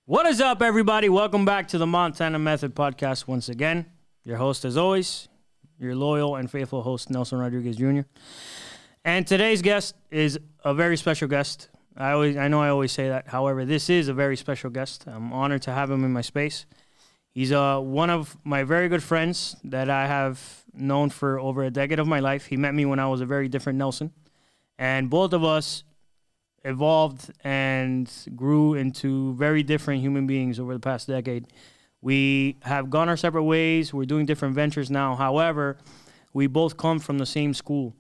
What is up, everybody? Welcome back to the Montana Method Podcast once again. Your host, as always, your loyal and faithful host, Nelson Rodriguez Jr. And today's guest is a very special guest. I know I always say that. However, this is a very special guest. I'm honored to have him in my space. He's one of my very good friends that I have known for over a decade of my life. He met me when I was a very different Nelson. And both of us evolved and grew into very different human beings over the past decade. We have gone our separate ways. We're doing different ventures now. However, we both come from the same school.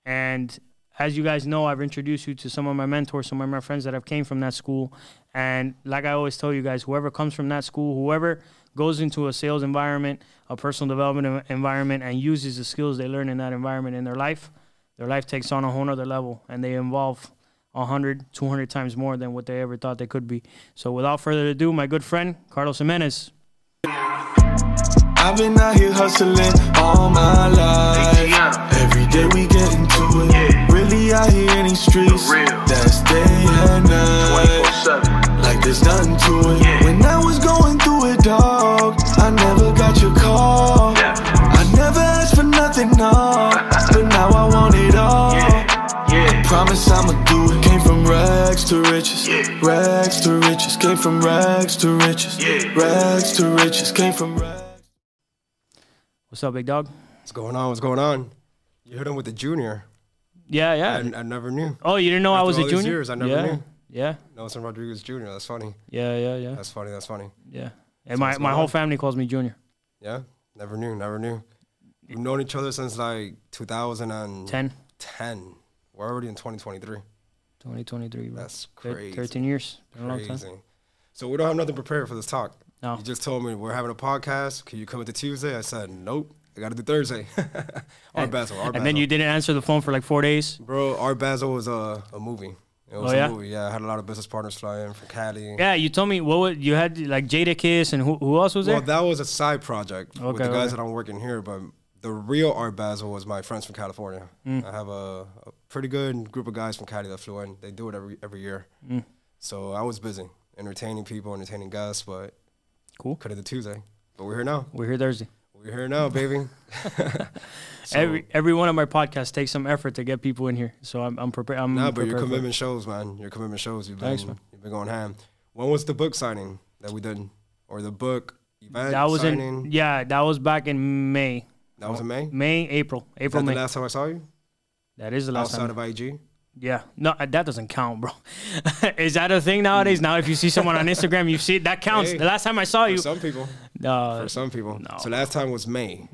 And as you guys know, I've introduced you to some of my mentors, some of my friends that have came from that school. And like I always tell you guys, whoever comes from that school, whoever goes into a sales environment, a personal development environment, and uses the skills they learn in that environment in their life takes on a whole nother level, and they evolve 100, 200 times more than what they ever thought they could be. So without further ado, my good friend, Carlos Jimenez. I've been out here hustling all my life. Every day we get into it. Really out here in these streets. That's day and night. Like there's nothing to it. When I was going through it, dog, I never got your call. I never asked for nothing, no. But now I want it all. I promise I'ma do it. Came from rags to riches, rags to riches. Came from rags to riches, rags to riches. Came from rags. What's up, big dog? What's going on? What's going on? You hit him with the junior. Yeah. I never knew. Oh, you didn't know I was a junior? Years, I never knew. Yeah. Nelson Rodriguez Jr. That's funny. Yeah. That's funny. Yeah. And my whole family calls me Junior. Yeah. Never knew. We've known each other since like 2010. We're already in 2023. 2023, bro. That's crazy. 13 years. Been a long time. So we don't have nothing prepared for this talk. No. You just told me we're having a podcast. Can you come into Tuesday? I said, nope. I got to do Thursday. Art Basel. And then you didn't answer the phone for like 4 days? Bro, Art Basel was a movie. It was a movie. Yeah, I had a lot of business partners fly in from Cali. Yeah, you told me you had like Jadakiss and who else was there? Well, that was a side project with the guys that I'm working here, but the real Art Basel was my friends from California. I have a pretty good group of guys from Cali that flew in. They do it every year. So I was busy entertaining people, entertaining guests, but cool. Could have did Tuesday, but we're here now. We're here Thursday. We're here now, baby. So, every one of my podcasts takes some effort to get people in here, so I'm prepared. But your commitment shows, man. Your commitment shows. You've been going ham. When was the book signing that we did, or the book event signing? That was back in May. That was in May? April, May. The last time I saw you? That is the last time. Outside of IG? Yeah. No, that doesn't count, bro. Is that a thing nowadays? Now, if you see someone on Instagram, you see it, that counts. Hey, the last time I saw you. For some people. For some people. No. So last time was May.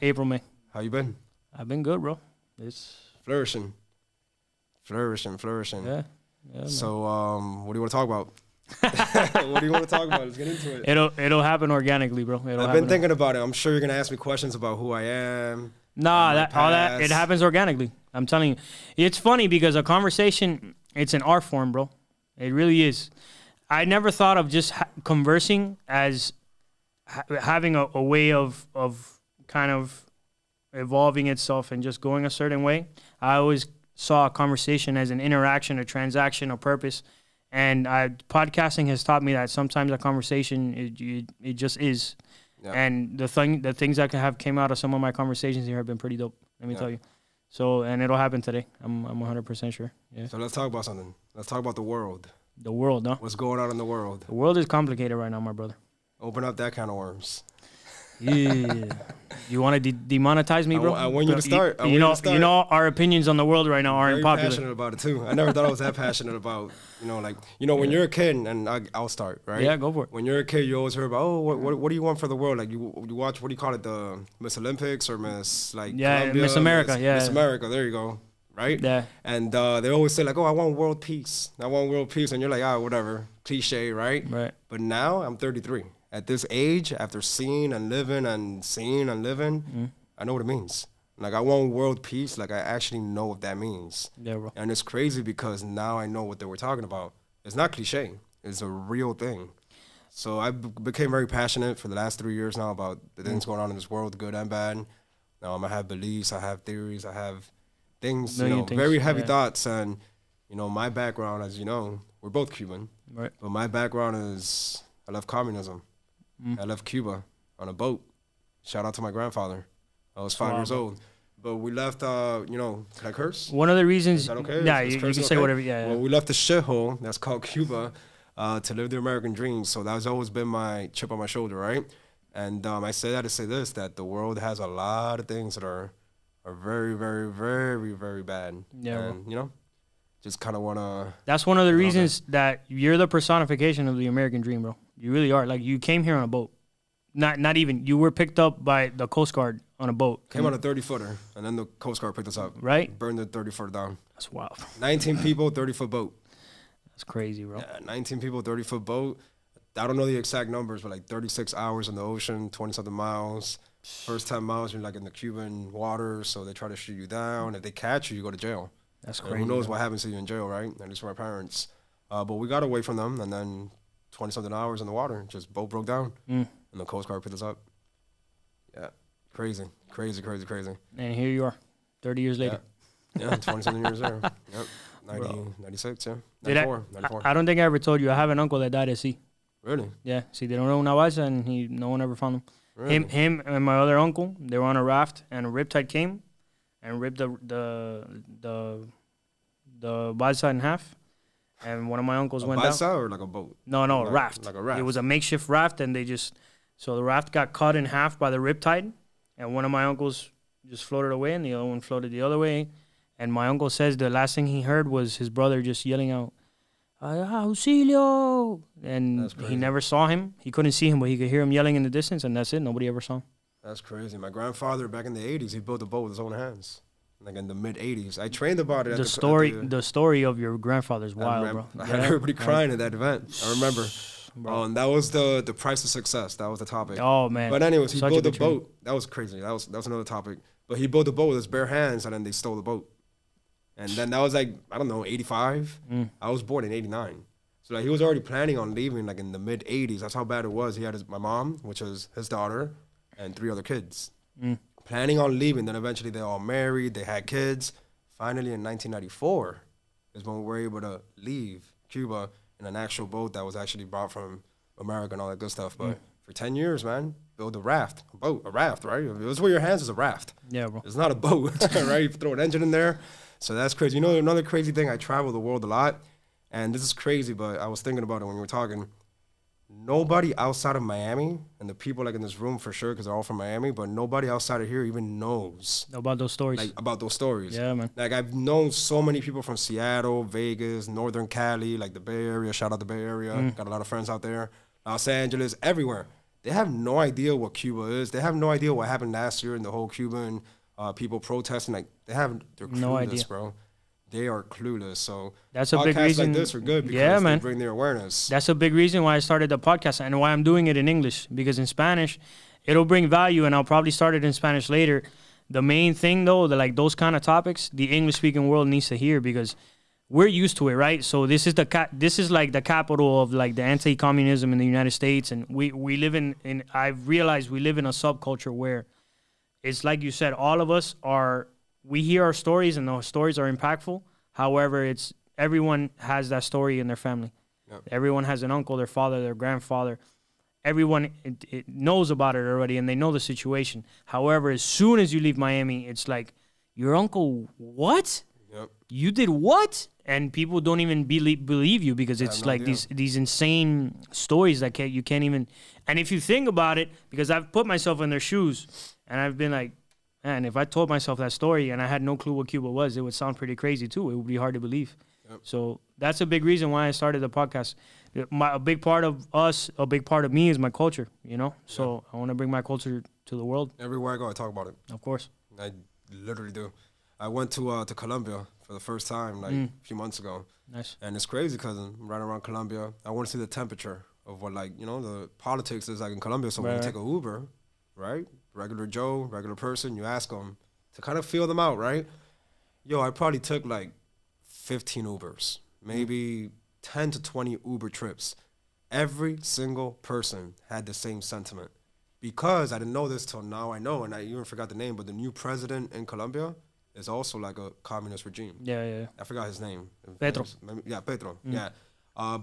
April, May. How you been? I've been good, bro. It's flourishing. Yeah. So, what do you want to talk about? What do you want to talk about? Let's get into it. It'll happen organically, bro. I've been thinking about it. I'm sure you're gonna ask me questions about who I am. Nah, all that it happens organically. I'm telling you, it's funny because a conversation, it's an art form, bro. It really is. I never thought of just conversing as having a way of kind of evolving itself and just going a certain way. I always saw a conversation as an interaction, a transaction, a purpose. And podcasting has taught me that sometimes a conversation, it just is. Yeah. And the things that have came out of some of my conversations here have been pretty dope. Let me tell you. So, and it'll happen today. I'm 100% sure. Yeah. So let's talk about something. Let's talk about the world. The world, no? What's going on in the world? The world is complicated right now, my brother. Open up that kind of worms. Yeah. You want to demonetize me, bro? I want you to start. You know, our opinions on the world right now aren't popular. I'm passionate about it too. I never thought I was that passionate about, when you're a kid, and I'll start, right? Yeah, go for it. When you're a kid, you always hear about, what do you want for the world? Like you watch, what do you call it, the Miss Olympics or Miss Columbia, Miss America, Miss America. There you go, right? Yeah. And they always say like, I want world peace. I want world peace, and you're like, whatever, cliche, right? Right. But now I'm 33. At this age, after seeing and living, I know what it means. Like, I want world peace. Like, I actually know what that means. Yeah, bro. And it's crazy because now I know what they were talking about. It's not cliche. It's a real thing. So I became very passionate for the last 3 years now about the things going on in this world, good and bad. I have beliefs. I have theories. I have things, very heavy thoughts. And, my background, as you know, we're both Cuban. Right. But my background is I left communism. I left Cuba on a boat. Shout out to my grandfather. I was 5 years old. But we left, you know, can I curse? One of the reasons. Is that okay? Yeah, you can say whatever. Yeah. Well, we left the shithole that's called Cuba to live the American dream. So that's always been my chip on my shoulder, right? And I say that to say this, that the world has a lot of things that are very, very, very, very bad. Yeah. And, you know, just kind of want to. That's one of the reasons that you're the personification of the American dream, bro. You really are. Like, you came here on a boat. Not even. You were picked up by the Coast Guard on a boat. Came on a 30-footer, and then the Coast Guard picked us up. Right. Burned the 30-footer down. That's wild. 19 people, 30-foot boat. That's crazy, bro. Yeah, 19 people, 30-foot boat. I don't know the exact numbers, but like 36 hours in the ocean, 20-something miles. First 10 miles, you're like in the Cuban waters, so they try to shoot you down. If they catch you, you go to jail. That's crazy. And who knows what happens to you in jail, right? At least for my parents. But we got away from them, and then 20-something hours in the water, just boat broke down, and the Coast Guard picked us up. Yeah, crazy. And here you are, 30 years later. Yeah, 20-something years later. Yep, 96, yeah. 94. I don't think I ever told you, I have an uncle that died at sea. Really? Yeah, see, they don't know una balsa, and no one ever found him. Really? Him and my other uncle, they were on a raft, and a riptide came and ripped the balsa in half. And one of my uncles went down. A balsa or like a boat? No, a raft. Like a raft. It was a makeshift raft, and so the raft got cut in half by the riptide, and one of my uncles just floated away, and the other one floated the other way. And my uncle says the last thing he heard was his brother just yelling out, "Auxilio!" And he never saw him. He couldn't see him, but he could hear him yelling in the distance, and that's it. Nobody ever saw him. That's crazy. My grandfather, back in the 80s, he built a boat with his own hands. Like in the mid-80s. I trained about it. The story of your grandfather's wild, bro. I had everybody crying at that event. I remember. And that was the price of success. That was the topic. Oh, man. But anyways, he built a boat. That was crazy. That was another topic. But he built a boat with his bare hands, and then they stole the boat. And then that was like, I don't know, 85. I was born in 89. So like he was already planning on leaving like in the mid-80s. That's how bad it was. He had my mom, which was his daughter, and 3 other kids. Planning on leaving. Then eventually they all married. They had kids. Finally in 1994 is when we were able to leave Cuba in an actual boat that was actually brought from America and all that good stuff. But for 10 years, man, build a raft. A raft, right? If it was with your hands, it's a raft. Yeah, bro. It's not a boat, right? You throw an engine in there. So that's crazy. You know, another crazy thing, I travel the world a lot. And this is crazy, but I was thinking about it when we were talking. Nobody outside of Miami, and the people like in this room for sure, because they're all from Miami, but nobody outside of here even knows about those stories. Like about those stories. Yeah, man. Like I've known so many people from Seattle, Vegas, Northern Cali, like the Bay Area. Shout out the Bay Area. Got a lot of friends out there. Los Angeles, everywhere. They have no idea what Cuba is. They have no idea what happened last year in the whole Cuban people protesting. Like they're clueless, no idea, bro. They are clueless. So that's a big reason. Like this are good because they bring their awareness. That's a big reason why I started the podcast and why I'm doing it in English, because in Spanish, it'll bring value, and I'll probably start it in Spanish later. The main thing, though, like those kind of topics, the English-speaking world needs to hear, because we're used to it, right? So this is like the capital of like the anti-communism in the United States, and we live in. I've realized we live in a subculture where it's like you said, all of us are. We hear our stories, and those stories are impactful. However, everyone has that story in their family. Yep. Everyone has an uncle, their father, their grandfather. Everyone it knows about it already, and they know the situation. However, as soon as you leave Miami, it's like, your uncle, what? Yep. You did what? And people don't even believe you, because it's like these insane stories that you can't even. And if you think about it, because I've put myself in their shoes, and I've been like, man, if I told myself that story and I had no clue what Cuba was, it would sound pretty crazy too. It would be hard to believe. Yep. So that's a big reason why I started the podcast. A big part of us, a big part of me is my culture, you know? So I want to bring my culture to the world. Everywhere I go, I talk about it. Of course. I literally do. I went to Colombia for the first time like a few months ago. Nice. And it's crazy because I'm right around Colombia. I want to see the temperature of what, like, you know, the politics is like in Colombia. So when you take a Uber, right? Regular Joe, regular person, you ask them to kind of feel them out, right? Yo, I probably took like 15 Ubers, maybe 10 to 20 Uber trips. Every single person had the same sentiment. Because I didn't know this till now I know, and I even forgot the name, but the new president in Colombia is also like a communist regime. Yeah. I forgot his name. Petro. Yeah, Petro. Yeah.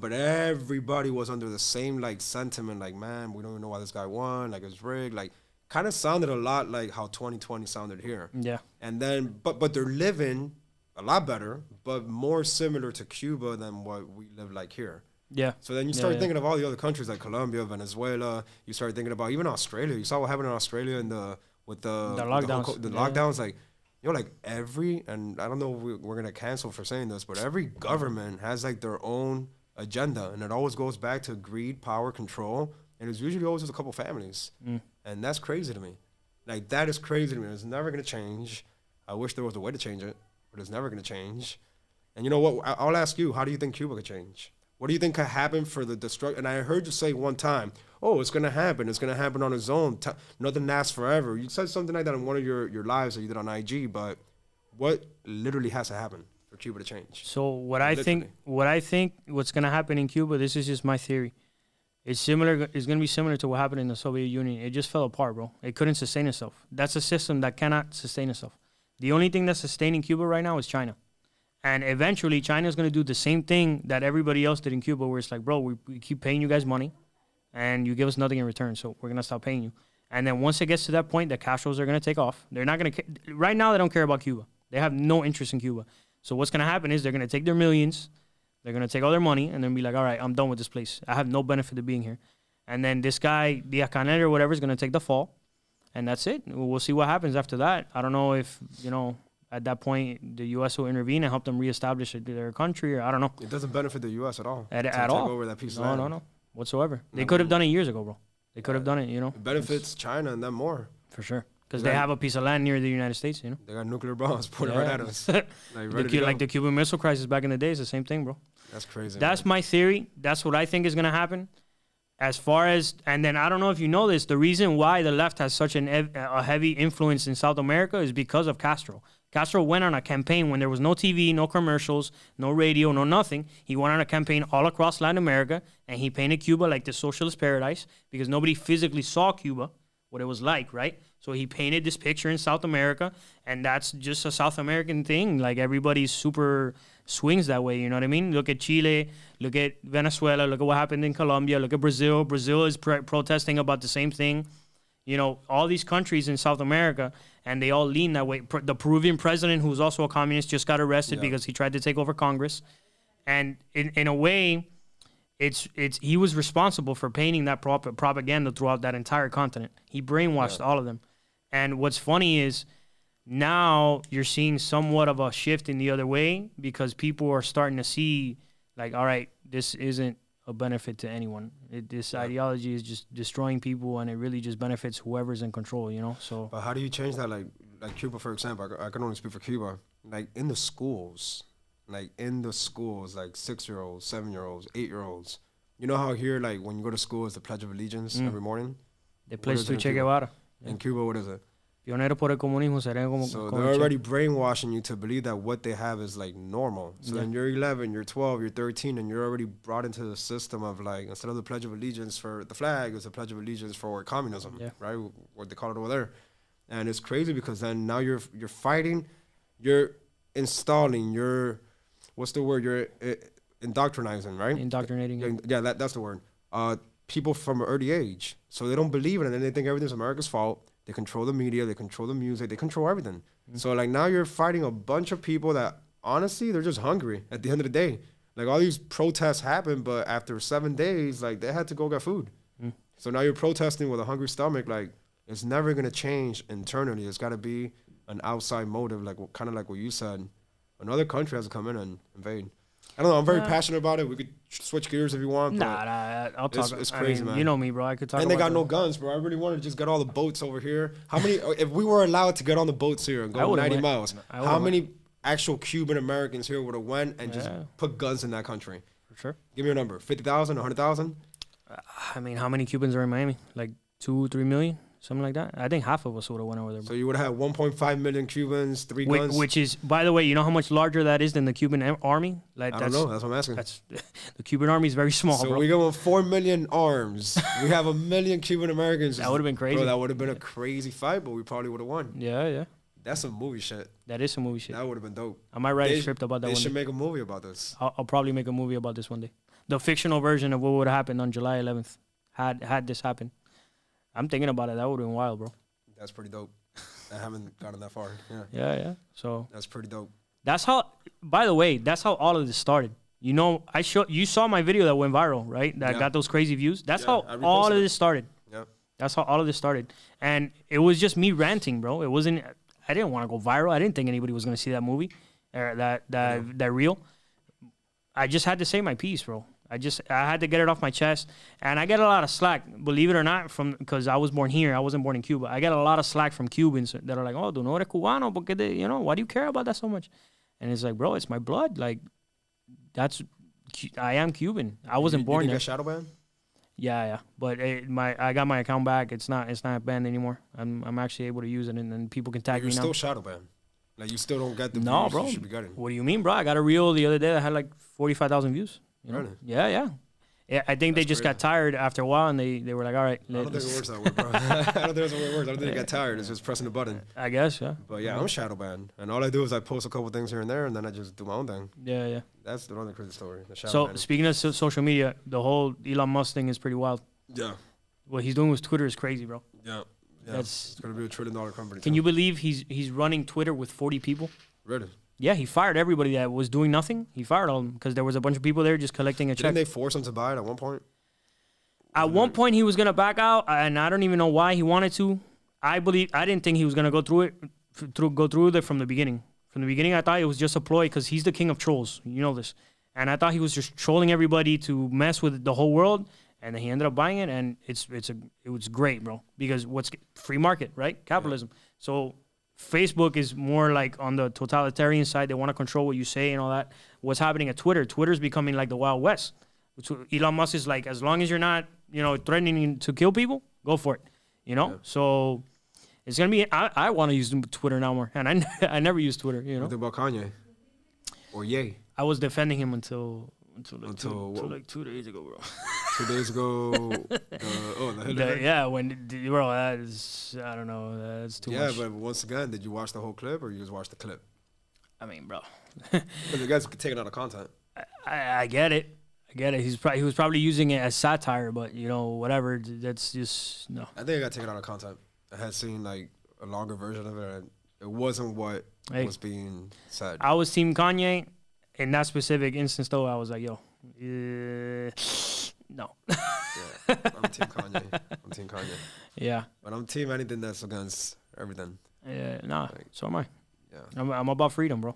But everybody was under the same like sentiment, like, man, we don't even know why this guy won, like it's rigged, like kind of sounded a lot like how 2020 sounded here. Yeah. And then, but they're living a lot better, but more similar to Cuba than what we live like here. Yeah. So then you start thinking of all the other countries like Colombia, Venezuela. You start thinking about even Australia. You saw what happened in Australia in with the lockdowns. The lockdowns, like, you know, like and I don't know if we're gonna cancel for saying this, but every government has like their own agenda, and it always goes back to greed, power, control, and it's usually always just a couple families, and that's crazy to me. Like, that is crazy to me. It's never gonna change. I wish there was a way to change it, but it's never gonna change. And you know what? I'll ask you, how do you think Cuba could change? What do you think could happen for the destruction? And I heard you say one time, oh, it's going to happen. It's going to happen on its own. Nothing lasts forever. You said something like that in one of your lives that you did on IG, but what literally has to happen for Cuba to change? So what I think what's going to happen in Cuba, this is just my theory. It's going to be similar to what happened in the Soviet Union. It just fell apart, bro. It couldn't sustain itself. That's a system that cannot sustain itself. The only thing that's sustaining Cuba right now is China. And eventually, China is going to do the same thing that everybody else did in Cuba, where it's like, bro, we keep paying you guys money, and you give us nothing in return, so we're going to stop paying you. And then once it gets to that point, the Castros are going to take off. They're not going to – right now, they don't care about Cuba. They have no interest in Cuba. So what's going to happen is they're going to take their millions, they're going to take all their money, and then be like, all right, I'm done with this place. I have no benefit of being here. And then this guy, Díaz-Canel or whatever, is going to take the fall, and that's it. We'll see what happens after that. I don't know if, you know – at that point, the U.S. will intervene and help them reestablish their country, or I don't know. It doesn't benefit the U.S. at all. At take all. Over that piece of land. No, whatsoever. They could have done it years ago, bro. They could have done it, you know. It benefits China and them more. For sure. Because they have a piece of land near the United States, you know. They got nuclear bombs pointed right at us. Like the Cuban Missile Crisis back in the day is the same thing, bro. That's crazy. That's my theory. That's what I think is going to happen. As far as, and then I don't know if you know this, the reason why the left has such a heavy influence in South America is because of Castro. Castro went on a campaign when there was no TV, no commercials, no radio, no nothing. He went on a campaign all across Latin America, and he painted Cuba like the socialist paradise because nobody physically saw Cuba, what it was like, right? So he painted this picture in South America, and that's just a South American thing. Like, everybody's super swings that way, you know what I mean? Look at Chile, look at Venezuela, look at what happened in Colombia, look at Brazil. Brazil is protesting about the same thing. You know, all these countries in South America, and they all lean that way. The Peruvian president, who's also a communist, just got arrested because he tried to take over Congress. And in a way, he was responsible for painting that propaganda throughout that entire continent. He brainwashed all of them. And what's funny is now you're seeing somewhat of a shift in the other way because people are starting to see, like, all right, this isn't a benefit to anyone. This ideology is just destroying people, and it really just benefits whoever's in control, you know? So, but how do you change that? Like Cuba, for example, I can only speak for Cuba. Like, in the schools, like 6-year-olds, 7-year-olds, 8-year-olds. You know how here, like, when you go to school, it's the Pledge of Allegiance every morning? They pledge to Che Guevara. In Cuba, what is it? Pionero por el comunismo. So they're already brainwashing you to believe that what they have is like normal. So then you're 11, you're 12, you're 13, and you're already brought into the system of, like, instead of the Pledge of Allegiance for the flag, it's a Pledge of Allegiance for communism, right? What they call it over there. And it's crazy because then now you're fighting, you're installing, you're indoctrinizing, right? Indoctrinating. Yeah, that's the word. People from an early age. So they don't believe in it, and they think everything's America's fault. They control the media, they control the music, they control everything. So, like, now you're fighting a bunch of people that, honestly, they're just hungry at the end of the day. Like, all these protests happen, but after 7 days, like, they had to go get food. So now you're protesting with a hungry stomach. Like, it's never going to change internally. It's got to be an outside motive, like kind of like what you said. Another country has to come in and invade. I don't know. I'm very passionate about it. We could switch gears if you want. Nah, I'll talk. It's crazy, man. You know me, bro. I could talk. And they got no guns, bro. I really want to just get all the boats over here. How many? If we were allowed to get on the boats here and go 90 miles, how many actual Cuban Americans here would have went and just put guns in that country? For sure. Give me a number. 50,000, 100,000. I mean, how many Cubans are in Miami? Like 2-3 million. Something like that. I think half of us would have went over there. So you would have had 1.5 million Cubans, 3 guns? Which is, by the way, you know how much larger that is than the Cuban army? Like, I don't know. That's what I'm asking. The Cuban army is very small, so bro. we go with 4 million arms. We have 1 million Cuban Americans. That would have been crazy. Bro, that would have been a crazy fight, but we probably would have won. Yeah. That's some movie shit. That is some movie shit. That would have been dope. I might write a script about that one day. They should make a movie about this. I'll probably make a movie about this one day. the fictional version of what would have happened on July 11th had this happened. I'm thinking about it. That would have been wild, bro. That's pretty dope. I haven't gotten that far. Yeah. Yeah. So that's pretty dope. That's how. By the way, that's how all of this started. You know, you saw my video that went viral, right? That got those crazy views. That's how all of this started. Yeah. That's how all of this started. And it was just me ranting, bro. It wasn't. I didn't want to go viral. I didn't think anybody was gonna see that movie, or that reel. I just had to say my piece, bro. I had to get it off my chest, and I get a lot of slack, believe it or not, because I was born here. I wasn't born in Cuba. I get a lot of slack from Cubans that are like, "Oh, tú no eres cubano, porque why do you care about that so much?" And it's like, bro, it's my blood. Like, I am Cuban. I wasn't born there. You get shadow banned? Yeah. But I got my account back. It's not banned anymore. I'm actually able to use it, and then people can tag me now. You're still shadow banned. Like, you still don't get the views bro. You should be getting. What do you mean, bro? I got a reel the other day that had like 45,000 views. You know? Really? Yeah. I think they just got tired after a while, and they were like, all right. I don't think it works that way, bro. I don't think that's the way it works. I don't think they got tired. It's just pressing the button. I guess, yeah. But yeah, I'm shadow banned. And all I do is I post a couple things here and there, and then I just do my own thing. Yeah. That's the only crazy story. So, speaking of social media, the whole Elon Musk thing is pretty wild. Yeah. What he's doing with Twitter is crazy, bro. Yeah. It's going to be $1 trillion company. Can you believe he's running Twitter with 40 people? Really? Yeah, he fired everybody that was doing nothing. He fired all of them because there was a bunch of people there just collecting a check. Didn't they force him to buy it at one point? At one point, he was going to back out, and I don't even know why he wanted to. I didn't think he was going to go through it from the beginning. From the beginning, I thought it was just a ploy because he's the king of trolls. You know this. And I thought he was just trolling everybody to mess with the whole world, and then he ended up buying it, and it was great, bro, because what's free market, right? Capitalism. Yeah. So Facebook is more like on the totalitarian side. They want to control what you say and all that. What's happening at Twitter? Twitter's becoming like the Wild West. Elon Musk is like, as long as you're not, threatening to kill people, go for it. Yeah. So it's gonna be. I want to use Twitter now more, and I never used Twitter. What about Kanye? Or Ye? I was defending him until like 2 days ago, bro. 2 days ago. Bro, that is, I don't know, that's too much. Yeah, but once again, did you watch the whole clip or you just watched the clip? I mean, bro. Because the guy's taking out of content. I get it. He was probably using it as satire, but whatever. That's just no. I think it got taken out of content. I had seen like a longer version of it, and it wasn't what was being said. I was Team Kanye in that specific instance, though. I was like, yo, no. Yeah, I'm Team Kanye. Yeah, but I'm Team anything that's against everything. Yeah, so am I. Yeah, I'm about freedom, bro.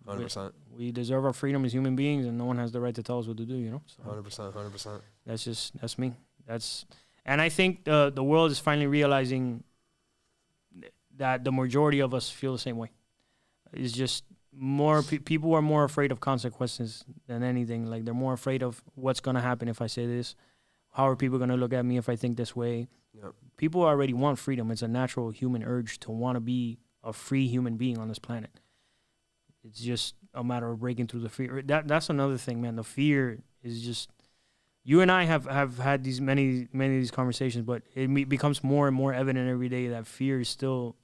100%. We deserve our freedom as human beings, and no one has the right to tell us what to do. So 100%. That's me. And I think the world is finally realizing that the majority of us feel the same way. It's just more people are more afraid of consequences than anything. Like, they're more afraid of what's gonna happen if I say this. How are people gonna look at me if I think this way? Yep. People already want freedom. It's a natural human urge to want to be a free human being on this planet. It's just a matter of breaking through the fear. That's another thing, man. The fear is just. You and I have had these many of these conversations, but it becomes more and more evident every day that fear still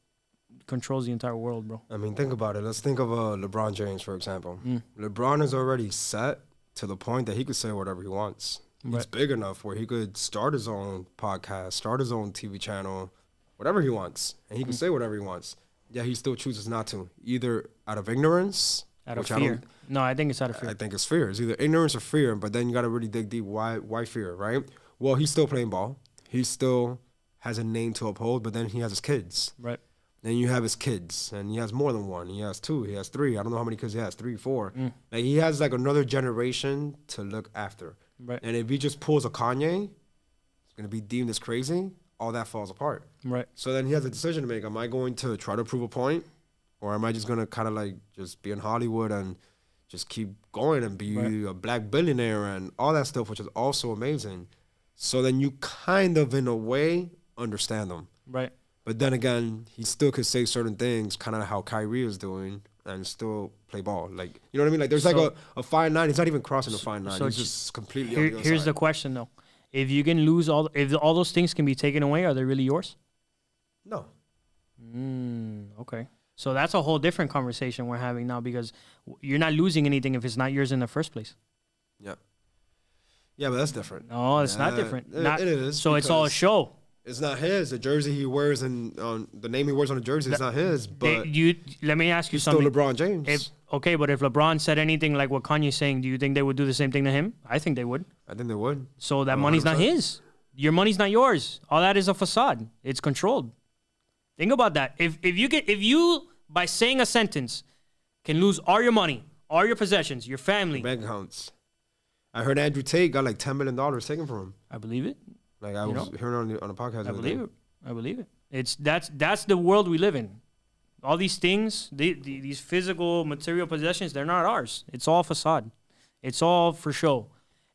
controls the entire world, bro. I mean, think about it. Let's think of LeBron James, for example. LeBron is already set to the point that he could say whatever he wants. Right. He's big enough where he could start his own podcast, start his own TV channel, whatever he wants, and he can say whatever he wants. Yeah, he still chooses not to, either out of ignorance. Out of fear. No, I think it's out of fear. I think it's fear. It's either ignorance or fear, but then you got to really dig deep. Why fear, right? Well, he's still playing ball. He still has a name to uphold, but then he has his kids. Right. Then you have his kids, and he has more than one. He has two. He has three. I don't know how many kids he has, 3, 4. Like, he has like another generation to look after. Right. And if he just pulls a Kanye, it's going to be deemed as crazy. All that falls apart. Right. So then he has a decision to make. Am I going to try to prove a point? Or am I just going to kind of like just be in Hollywood and just keep going and be a black billionaire and all that stuff, which is also amazing. So then you kind of, in a way, understand them. Right. But then again, he still could say certain things, kind of how Kyrie is doing, and still play ball. Like, you know what I mean? Like, there's like a fine line. He's not even crossing the fine line. He's just completely on the other Here's side. the question, though. If you can lose if all those things can be taken away, are they really yours? No. Okay. So that's a whole different conversation we're having now, because you're not losing anything if it's not yours in the first place. Yeah. Yeah, but that's different. No, it's not different. It is. So it's all a show. It's not his. The jersey he wears and the name he wears on the jersey is not his. But let me ask you something. Still LeBron James. Okay, but if LeBron said anything like what Kanye's saying, do you think they would do the same thing to him? I think they would. I think they would. So that money's not his. Your money's not yours. All that is a facade. It's controlled. Think about that. If you by saying a sentence can lose all your money, all your possessions, your family, bank accounts. I heard Andrew Tate got like $10 million taken from him. I believe it. Like I was hearing on the podcast. I believe it. I believe it. That's the world we live in. All these things, these physical material possessions, they're not ours. It's all facade. It's all for show.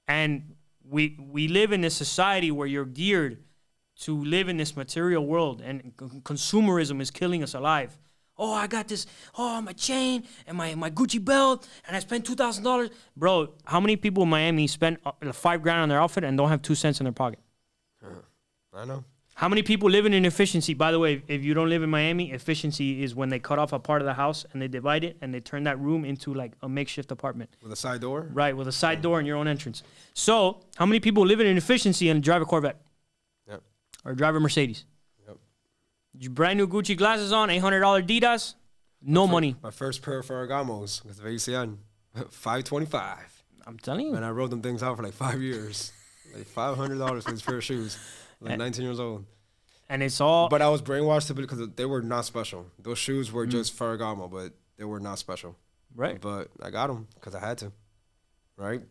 And we live in a society where you're geared to live in this material world, and consumerism is killing us alive. Oh, I got this. Oh, my chain and my Gucci belt, and I spent $2,000. Bro, how many people in Miami spend $5,000 on their outfit and don't have 2 cents in their pocket? I know. How many people live in inefficiency? By the way, if you don't live in Miami, efficiency is when they cut off a part of the house and they divide it and they turn that room into like a makeshift apartment. With a side door? Right, with a side door and your own entrance. So, how many people live in inefficiency and drive a Corvette? Yep. Or drive a Mercedes? Yep. Your brand new Gucci glasses on, $800 Adidas, no money. My first pair of Ferragamos with the ACN, $525. I'm telling you. And I rode them things out for like 5 years. Like $500 for this pair of shoes. Like 19 years old. And it's all... But I was brainwashed because they were not special. Those shoes were just Ferragamo, but they were not special. Right. But I got them because I had to. Right?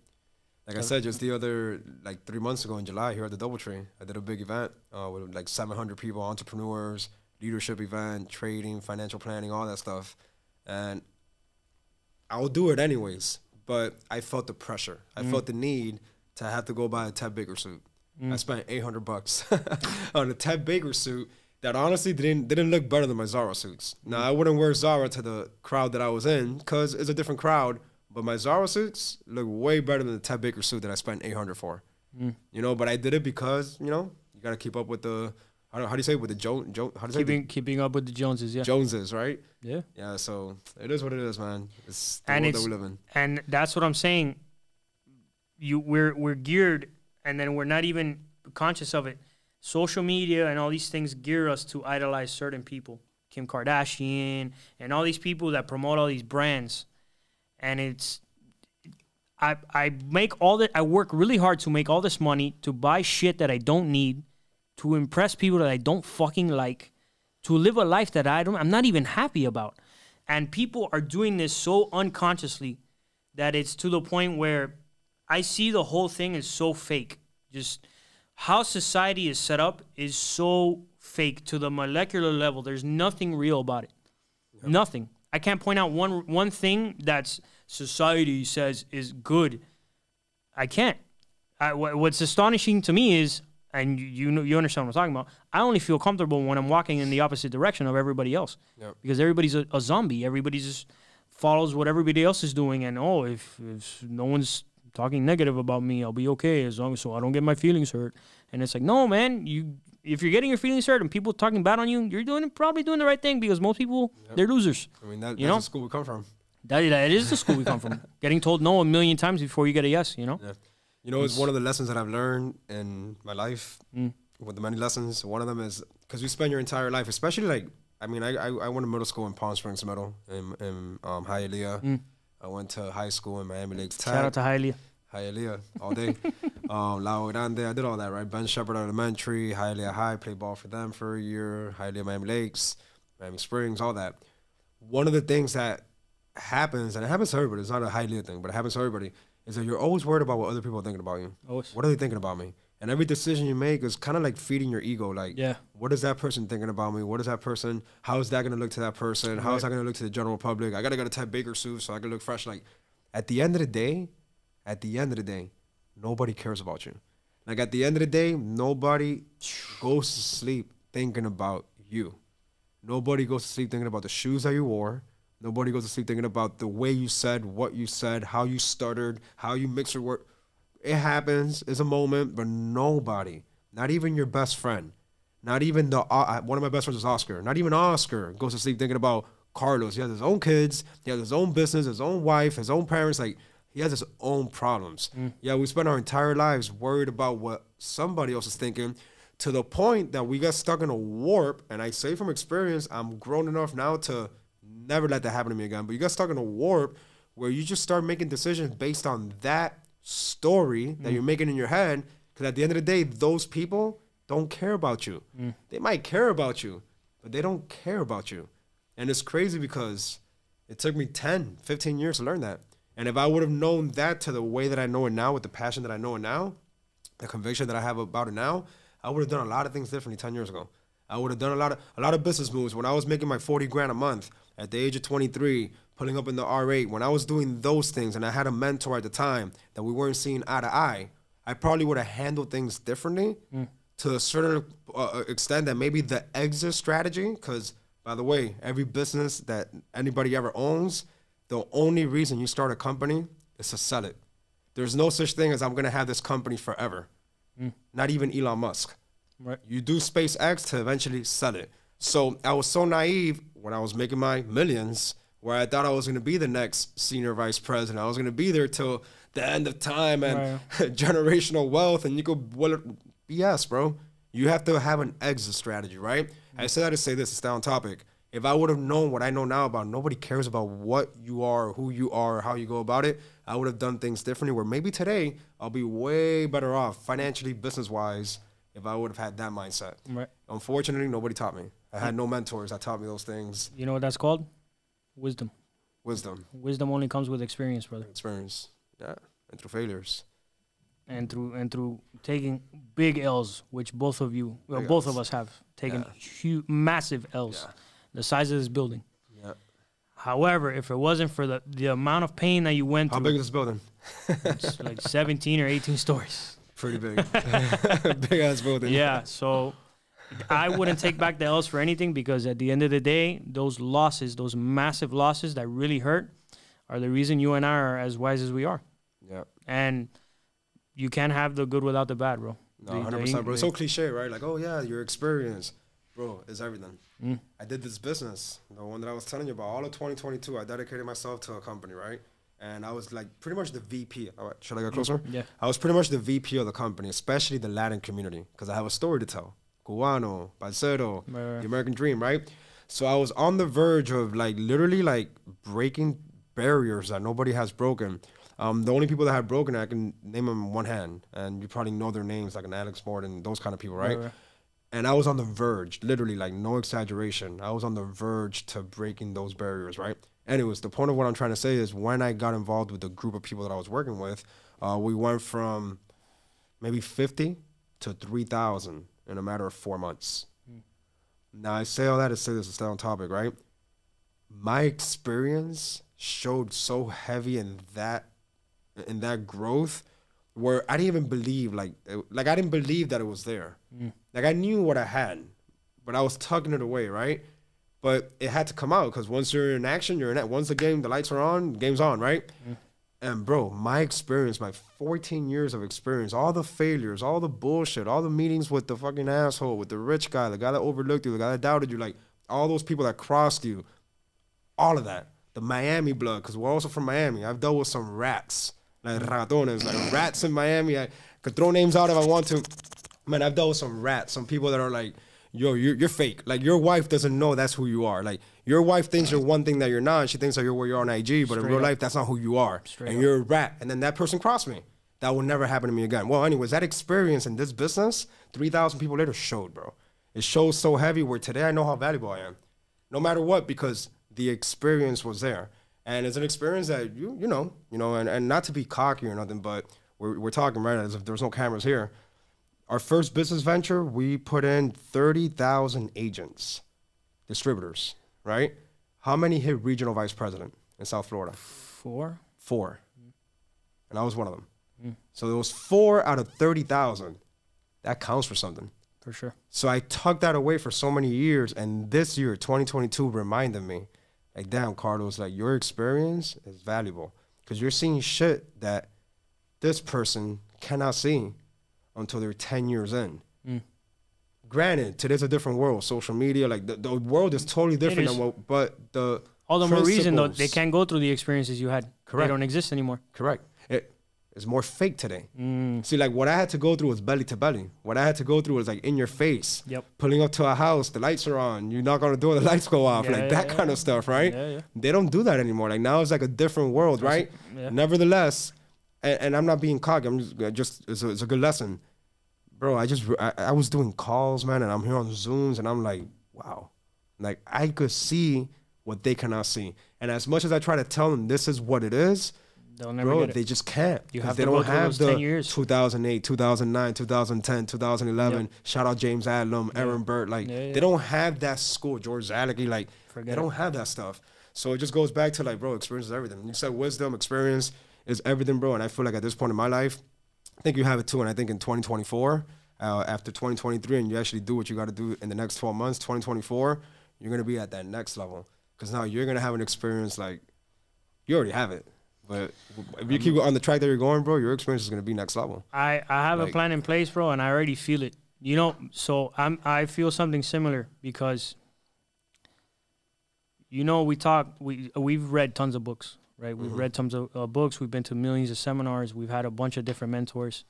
Like I said, just the other, like 3 months ago in July here at the DoubleTree, I did a big event with like 700 people, entrepreneurs, leadership event, trading, financial planning, all that stuff. And I will do it anyways. But I felt the pressure. I felt the need to have to go buy a Ted Baker suit. I spent $800 on a Ted Baker suit that honestly didn't look better than my Zara suits. Now, I wouldn't wear Zara to the crowd that I was in because it's a different crowd, but my Zara suits look way better than the Ted Baker suit that I spent $800 for. You know, but I did it because, you know, you got to keep up with the, how do you say it, with the how do you say keeping up with the Joneses, yeah. Joneses, right? Yeah. Yeah, so it is what it is, man. It's the world that we live in. And that's what I'm saying. We're geared, and then we're not even conscious of it. Social media and all these things gear us to idolize certain people. Kim Kardashian and all these people that promote all these brands. And it's... I work really hard to make all this money to buy shit that I don't need, to impress people that I don't fucking like, to live a life that I'm not even happy about. And people are doing this so unconsciously that it's to the point where I see the whole thing is so fake. Just how society is set up is so fake to the molecular level. There's nothing real about it. Yep. Nothing. I can't point out one thing that's society says is good. I can't. What's astonishing to me is, and you understand what I'm talking about, I only feel comfortable when I'm walking in the opposite direction of everybody else. Yep. Because everybody's a zombie. Everybody just follows what everybody else is doing. And, if no one's talking negative about me, I'll be okay as long as so I don't get my feelings hurt. And it's like, no, man, if you're getting your feelings hurt and people talking bad on you, you're probably doing the right thing, because most people, they're losers. I mean, that's the school we come from. That is the school we come from. Getting told no a million times before you get a yes, you know? Yeah. You know, it's one of the lessons that I've learned in my life, with the many lessons. One of them is, because you spend your entire life, especially like, I mean, I went to middle school in Palm Springs Middle in Hialeah. I went to high school in Miami Lakes Tech. Shout out to Hialeah. Hialeah, all day. La Grande, I did all that, right? Ben Shepherd Elementary, Hialeah High, played ball for them for a year. Hialeah Miami Lakes, Miami Springs, all that. One of the things that happens, and it happens to everybody, it's not a Hialeah thing, but it happens to everybody, is that you're always worried about what other people are thinking about you. Always. What are they thinking about me? And every decision you make is kind of like feeding your ego. Like, what is that person thinking about me? What is that person? How is that going to look to that person? How is that going to look to the general public? I got to get a Ted Baker suit so I can look fresh. Like, at the end of the day, nobody cares about you. Like, at the end of the day, nobody goes to sleep thinking about you. Nobody goes to sleep thinking about the shoes that you wore. Nobody goes to sleep thinking about the way you said, what you said, how you stuttered, how you mixed your word. It happens. It's a moment, but nobody, not even your best friend, not even one of my best friends is Oscar. Not even Oscar goes to sleep thinking about Carlos. He has his own kids. He has his own business, his own wife, his own parents. Like, He has his own problems. Yeah, we spend our entire lives worried about what somebody else is thinking, to the point that we get stuck in a warp. And I say from experience, I'm grown enough now to never let that happen to me again. But you get stuck in a warp where you just start making decisions based on that story that you're making in your head. Because at the end of the day, those people don't care about you. They might care about you, but they don't care about you. And it's crazy because it took me 10, 15 years to learn that. And if I would have known that to the way that I know it now, with the passion that I know it now, the conviction that I have about it now, I would have done a lot of things differently 10 years ago. I would have done a lot of business moves when I was making my 40 grand a month at the age of 23, pulling up in the R8. When I was doing those things and I had a mentor at the time that we weren't seeing eye to eye, I probably would have handled things differently to a certain extent, that maybe the exit strategy, because by the way, every business that anybody ever owns, the only reason you start a company is to sell it. There's no such thing as I'm going to have this company forever. Not even Elon Musk. Right. You do SpaceX to eventually sell it. So I was so naive when I was making my millions, where I thought I was going to be the next senior vice president. I was going to be there till the end of time and generational wealth. And you go, well, BS, bro. You have to have an exit strategy, right? I said that to say this, it's down topic. If I would have known what I know now about nobody cares about what you are, who you are, or how you go about it, I would have done things differently, where maybe today I'll be way better off financially, business-wise, if I would have had that mindset. Right. Unfortunately, nobody taught me. I had no mentors that taught me those things. You know what that's called? Wisdom. Wisdom. Wisdom only comes with experience, brother. Experience. Yeah. And through failures. And through taking big L's, which both of you, well, both of us have taken huge, massive L's, the size of this building. Yeah. However, if it wasn't for the amount of pain that you went through. How big is this building? It's like 17 or 18 stories. Pretty big. Big ass building. Yeah. So I wouldn't take back the L's for anything, because at the end of the day, those losses, those massive losses that really hurt, are the reason you and I are as wise as we are. Yeah. And you can't have the good without the bad, bro. No, 100%, bro. It's so cliche, right? Like, oh, yeah, your experience. Bro, it's everything. I did this business, the one that I was telling you about. All of 2022, I dedicated myself to a company, right? And I was like pretty much the VP. All right, should I get closer? Yeah. I was pretty much the VP of the company, especially the Latin community, because I have a story to tell. Cubano, Parcero, the American dream, right? So I was on the verge of like literally like breaking barriers that nobody has broken. The only people that have broken, I can name them in one hand, and you probably know their names, like an Alex Morton, those kind of people, right? And I was on the verge, literally, like no exaggeration. I was on the verge to breaking those barriers, right? Anyways, the point of what I'm trying to say is, when I got involved with the group of people that I was working with, we went from maybe 50 to 3,000 in a matter of 4 months. Now, I say all that to say this is still on topic, right? My experience showed so heavy in that growth, where I didn't even believe, like I didn't believe that it was there. Like, I knew what I had, but I was tugging it away, right? But it had to come out, because once you're in action, you're in it. Once the lights are on, game's on, right? And bro, my experience, my 14 years of experience, all the failures, all the bullshit, all the meetings with the fucking asshole, with the rich guy, the guy that overlooked you, the guy that doubted you, like all those people that crossed you, all of that. The Miami blood, because we're also from Miami. I've dealt with some rats, like ratones, like rats in Miami. I could throw names out if I want to. Man, I've dealt with some rats, some people that are like, yo, you're fake. Like, your wife doesn't know that's who you are. Like, your wife thinks you're one thing that you're not. She thinks that you're where you're on IG, but in real life, that's not who you are. And you're a rat. And then that person crossed me. That will never happen to me again. Well, anyways, that experience in this business, 3,000 people later, showed, bro. It shows so heavy, where today I know how valuable I am. No matter what, because the experience was there. And it's an experience that, you know, and not to be cocky or nothing, but we're talking, right, as if there's no cameras here. Our first business venture, we put in 30,000 agents, distributors, right? How many hit regional vice president in South Florida? 4. And I was one of them. So there was 4 out of 30,000. That counts for something. For sure. So I tucked that away for so many years. And this year, 2022, reminded me, like, damn, Carlos, like, your experience is valuable, because you're seeing shit that this person cannot see until they're 10 years in. Granted, today's a different world. Social media, like the world is totally different than what, but All the more reason, though, they can't go through the experiences you had. Correct. They don't exist anymore. Correct. It's more fake today. See, like what I had to go through was belly to belly. What I had to go through was like in your face. Yep. Pulling up to a house, the lights are on. You knock on the door, the lights go off. That kind of stuff, right? Yeah. They don't do that anymore. Like now it's like a different world, right? Yeah. Nevertheless, and I'm not being cocky. I'm just it's a good lesson, bro. I was doing calls, man, and I'm here on Zooms, and I'm like, wow, like I could see what they cannot see. And as much as I try to tell them this is what it is, they'll never get it. They just can't. You have they to don't go through have those the 10 years. 2008, 2009, 2010, 2011. Yep. Shout out James Adlam, Aaron Burt. Like they don't have that school. George Zalicki. Like they don't have that stuff. So it just goes back to like, bro, experience is everything. You said wisdom, experience is everything, bro. And I feel like at this point in my life, I think you have it too. And I think in 2024, after 2023, and you actually do what you got to do in the next 12 months, 2024, you're gonna be at that next level. Because now you're gonna have an experience like you already have it. But if you keep on the track that you're going, bro, your experience is gonna be next level. I have a plan in place, bro, and I already feel it. You know, so I feel something similar because, you know, we've read tons of books, right? We've read tons of books. We've been to millions of seminars. We've had a bunch of different mentors.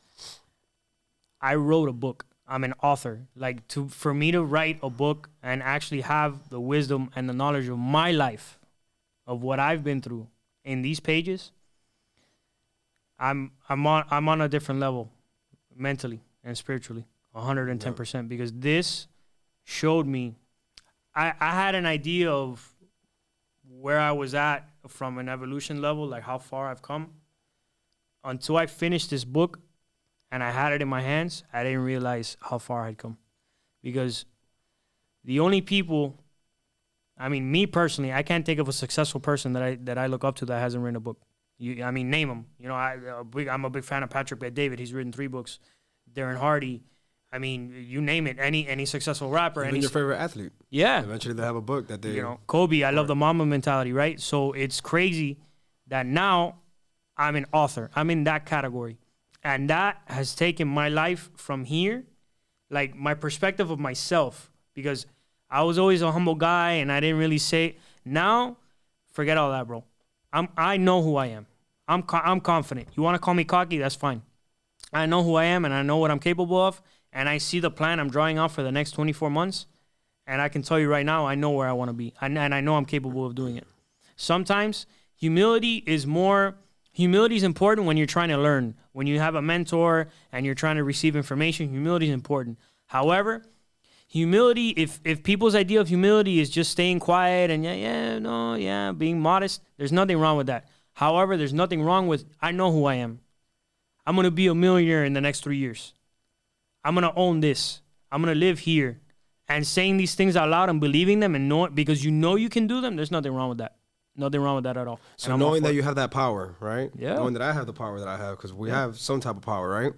I wrote a book. I'm an author. Like for me to write a book and actually have the wisdom and the knowledge of my life, of what I've been through in these pages, I'm on a different level, mentally and spiritually, 110%. Because this showed me, I had an idea of where I was at from an evolution level, like how far I've come. Until I finished this book and I had it in my hands, I didn't realize how far I'd come. Because the only people, I mean, me personally, I can't think of a successful person that I look up to that hasn't written a book. I mean, name them. You know, I'm a big fan of Patrick Bet-David. He's written 3 books. Darren Hardy. I mean, you name it. Any successful rapper. Even your favorite athlete. Yeah. Eventually they have a book that they... You know, Kobe. I love the Mamba mentality, right? So it's crazy that now I'm an author. I'm in that category. And that has taken my life from here, like my perspective of myself, because I was always a humble guy and I didn't really say. Now, forget all that, bro. I know who I am. I'm confident. You want to call me cocky? That's fine. I know who I am and I know what I'm capable of, and I see the plan I'm drawing out for the next 24 months, and I can tell you right now, I know where I want to be, and I know I'm capable of doing it. Sometimes humility is important when you're trying to learn. When you have a mentor and you're trying to receive information, humility is important. However, humility, if people's idea of humility is just staying quiet and being modest, there's nothing wrong with that. However, there's nothing wrong with, I know who I am. I'm going to be a millionaire in the next 3 years. I'm going to own this. I'm going to live here. And saying these things out loud and believing them and knowing, because you know you can do them, there's nothing wrong with that. Nothing wrong with that at all. So knowing that you have that power, right? Yeah. Knowing that I have the power that I have, because we have some type of power, right?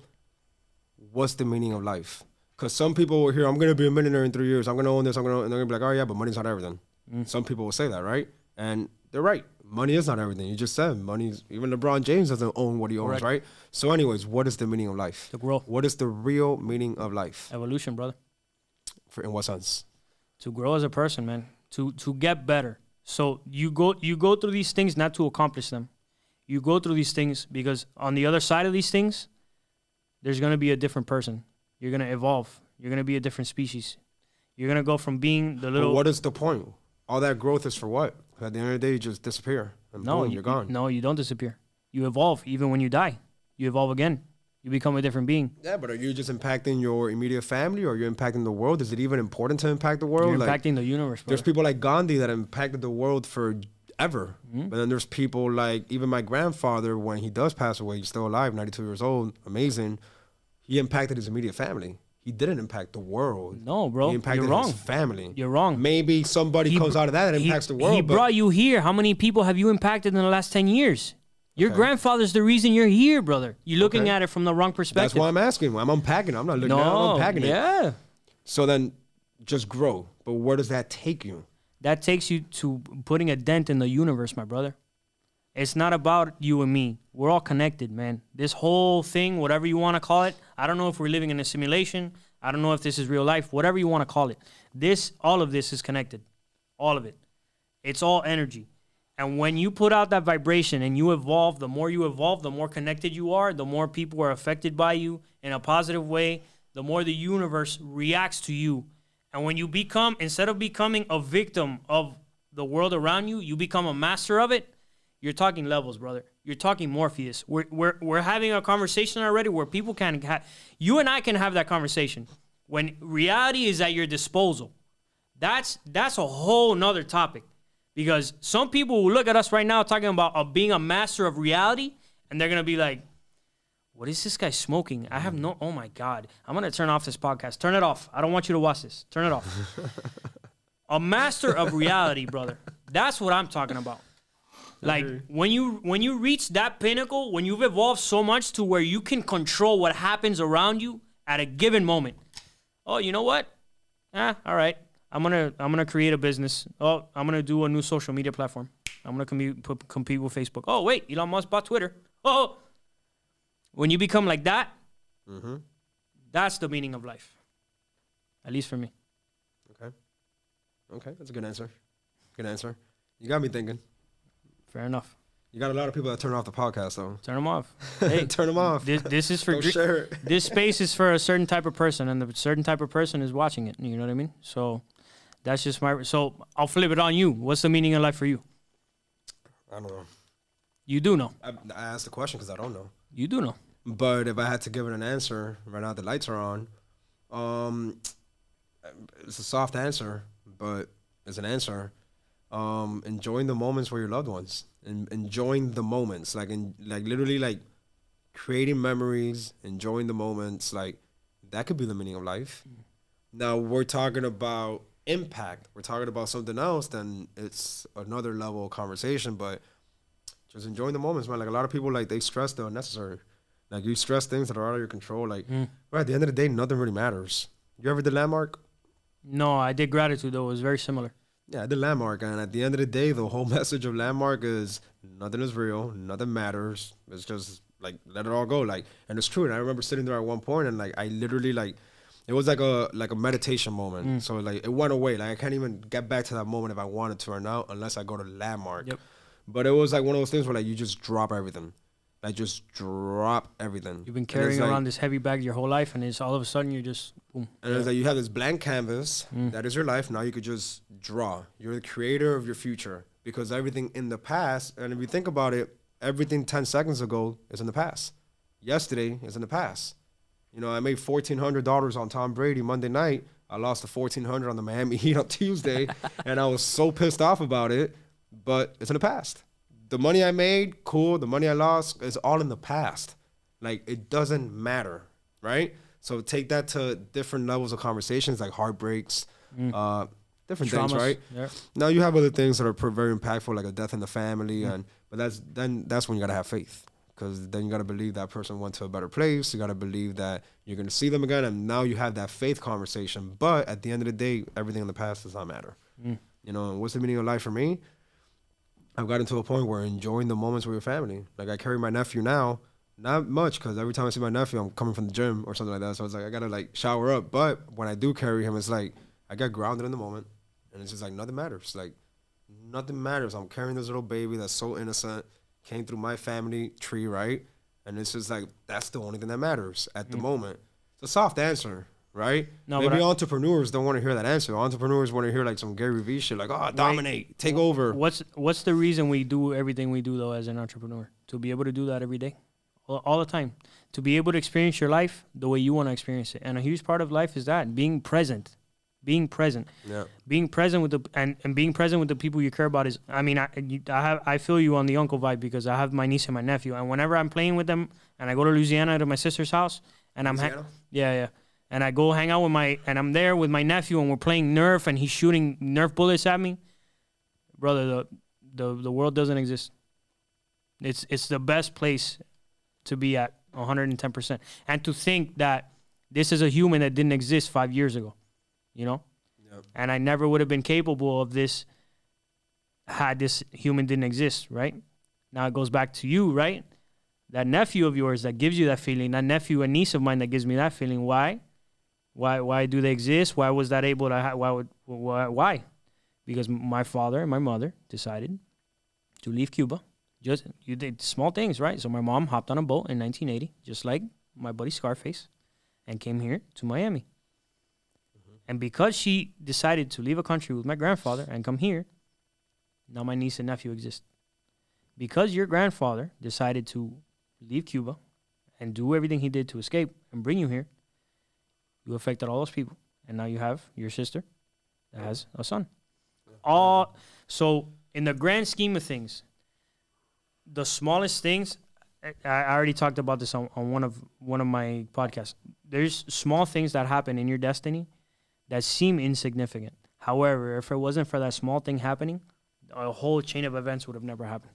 What's the meaning of life? Because some people will hear, I'm going to be a millionaire in 3 years. I'm going to own this. And they're going to be like, oh, yeah, but money's not everything. Some people will say that, right? And they're right. Money is not everything. You just said money's, even LeBron James doesn't own what he owns, Correct. right? So anyways, what is the meaning of life? To grow. What is the real meaning of life? Evolution, brother. In what sense? To grow as a person, man. To get better. So you go through these things not to accomplish them. You go through these things because on the other side of these things, there's going to be a different person. You're going to evolve. You're going to be a different species. You're going to go from being the little... But what is the point? All that growth is for what? At the end of the day, you just disappear. And boom, you're gone. No, you don't disappear. You evolve. Even when you die, you evolve again. You become a different being. Yeah, but are you just impacting your immediate family, or are you impacting the world? Is it even important to impact the world? You're impacting the universe, bro. There's people like Gandhi that impacted the world forever. But then there's people like, even my grandfather, when he does pass away, he's still alive, 92 years old, amazing. He impacted his immediate family. He didn't impact the world. No, bro. He impacted You're wrong. his family. You're wrong. Maybe somebody comes out of that and impacts the world. He brought you here. How many people have you impacted in the last 10 years? Your grandfather's the reason you're here, brother. You're looking at it from the wrong perspective. That's why I'm asking. I'm unpacking it. I'm not looking at it. I'm unpacking it. Yeah. So then just grow. But where does that take you? That takes you to putting a dent in the universe, my brother. It's not about you and me. We're all connected, man. This whole thing, whatever you want to call it, I don't know if we're living in a simulation. I don't know if this is real life. Whatever you want to call it. All of this is connected. All of it. It's all energy. And when you put out that vibration and you evolve, the more you evolve, the more connected you are, the more people are affected by you in a positive way, the more the universe reacts to you. And when you become, instead of becoming a victim of the world around you, you become a master of it. You're talking levels, brother. You're talking Morpheus. We're having a conversation already where people can you and I can have that conversation. When reality is at your disposal, that's a whole nother topic. Because some people will look at us right now talking about being a master of reality, and they're going to be like, what is this guy smoking? I have no, oh my God. I'm going to turn off this podcast. Turn it off. I don't want you to watch this. Turn it off. A master of reality, brother. That's what I'm talking about. Like, when you reach that pinnacle, when you've evolved so much to where you can control what happens around you at a given moment. Oh, you know what? All right. I'm gonna create a business. Oh, I'm gonna do a new social media platform. I'm gonna compete with Facebook. Oh, wait, Elon Musk bought Twitter. Oh, when you become like that, that's the meaning of life. At least for me. Okay, that's a good answer. Good answer. You got me thinking. Fair enough. You got a lot of people that turn off the podcast, though. Turn them off. Hey, turn them off. This is for share it. This space is for a certain type of person, and the certain type of person is watching it. You know what I mean? So that's just my. So I'll flip it on you. What's the meaning of life for you? I don't know. You do know. I asked the question because I don't know. You do know. But if I had to give it an answer, right now the lights are on. It's a soft answer, but it's an answer. Enjoying the moments with your loved ones, and enjoying the moments, like literally like creating memories, enjoying the moments, like that could be the meaning of life. Now we're talking about impact. We're talking about something else, then it's another level of conversation. But just enjoying the moments, man. Like a lot of people, like they stress the unnecessary. Like you stress things that are out of your control. Like right at the end of the day, nothing really matters. You ever did Landmark? No, I did Gratitude though. It was very similar. Yeah, I did Landmark, and at the end of the day, the whole message of Landmark is nothing is real, nothing matters. It's just like let it all go, like, and it's true. And I remember sitting there at one point, and like I literally like, it was like a meditation moment. So like it went away. Like I can't even get back to that moment if I wanted to or not, unless I go to Landmark. Yep. But it was like one of those things where like you just drop everything. Like just drop everything. You've been carrying around this heavy bag your whole life, and it's all of a sudden you're just boom. And it's like you have this blank canvas. That is your life. Now you could just draw. You're the creator of your future, because everything in the past, and if you think about it, everything 10 seconds ago is in the past. Yesterday is in the past. You know, I made $1,400 on Tom Brady Monday night. I lost the $1,400 on the Miami Heat on Tuesday, and I was so pissed off about it. But it's in the past. The money I made, cool. The money I lost is all in the past. Like, it doesn't matter, right? So take that to different levels of conversations, like heartbreaks, different Traumas, things, right? Yeah. Now you have other things that are very impactful, like a death in the family, but that's when you gotta have faith, because then you gotta believe that person went to a better place. You gotta believe that you're gonna see them again, and now you have that faith conversation. But at the end of the day, everything in the past does not matter. You know, and what's the meaning of life for me? I've gotten to a point where enjoying the moments with your family. Like I carry my nephew now, not much, because every time I see my nephew, I'm coming from the gym or something like that. So it's like I gotta like shower up. But when I do carry him, it's like I get grounded in the moment, and it's just like nothing matters. Like nothing matters. I'm carrying this little baby that's so innocent, came through my family tree, right? And it's just like that's the only thing that matters at the moment. It's a soft answer, right? No, maybe entrepreneurs don't want to hear that answer. Entrepreneurs want to hear like some Gary Vee shit, like, oh, dominate, take over. What's the reason we do everything we do, though, as an entrepreneur? To be able to do that every day, all the time. To be able to experience your life the way you want to experience it. And a huge part of life is that, being present. Being present. Yeah. Being present with the and being present with the people you care about is, I mean, I feel you on the uncle vibe, because I have my niece and my nephew, and whenever I'm playing with them and I go to Louisiana to my sister's house and yeah. And I go hang out and I'm there with my nephew, and we're playing Nerf, and he's shooting Nerf bullets at me. Brother, the world doesn't exist. It's the best place to be at, 110%. And to think that this is a human that didn't exist 5 years ago, you know? Yep. And I never would have been capable of this had this human didn't exist, right? Now it goes back to you, right? That nephew of yours that gives you that feeling, that nephew and niece of mine that gives me that feeling. Why? Why do they exist? Why was that able to? Why? Because my father and my mother decided to leave Cuba. Just you did small things, right? So my mom hopped on a boat in 1980, just like my buddy Scarface, and came here to Miami. And because she decided to leave a country with my grandfather and come here, now my niece and nephew exist. Because your grandfather decided to leave Cuba and do everything he did to escape and bring you here, you affected all those people. And now you have your sister that has a son. So in the grand scheme of things, the smallest things, I already talked about this on one of my podcasts. There's small things that happen in your destiny that seem insignificant. However, if it wasn't for that small thing happening, a whole chain of events would have never happened.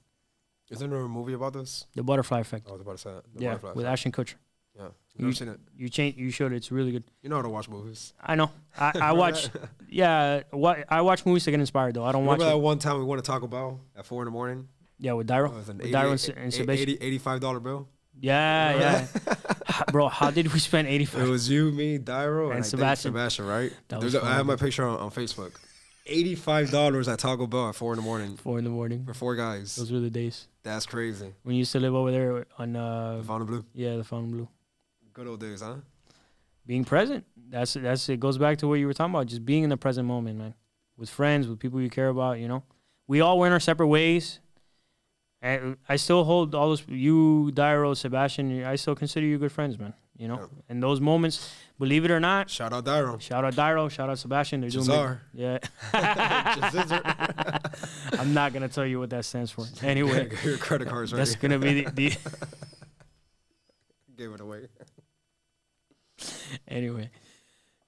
Isn't there a movie about this? The Butterfly Effect. I was about to say that. Yeah, with Ashton Kutcher. Yeah, you've seen it. You showed it. It's really good. You know how to watch movies. I know. I watch. Yeah, I watch movies to get inspired though. I don't watch. Remember that one time we went to Taco Bell at 4 a.m? Yeah, with Dairo. With Dairo and Sebastian. $85 bill. Yeah. Bro, how did we spend 85? It was you, me, Dairo, and Sebastian. Sebastian, right? I have my picture on Facebook. $85 at Taco Bell at 4 a.m. 4 a.m. For 4 guys. Those were the days. That's crazy. When you used to live over there on the Fontainebleau. Yeah, the Fontainebleau. Good old days, huh? Being present. That's it. Goes back to what you were talking about. Just being in the present moment, man. With friends, with people you care about. You know, we all went our separate ways. And I still hold all those, you, Dairo, Sebastian, I still consider you good friends, man. You know, and those moments, believe it or not. Shout out Dairo. Shout out Sebastian. They're doing yeah. I'm not going to tell you what that stands for. Anyway. Your credit card's right. That's going to be the Gave it away. Anyway.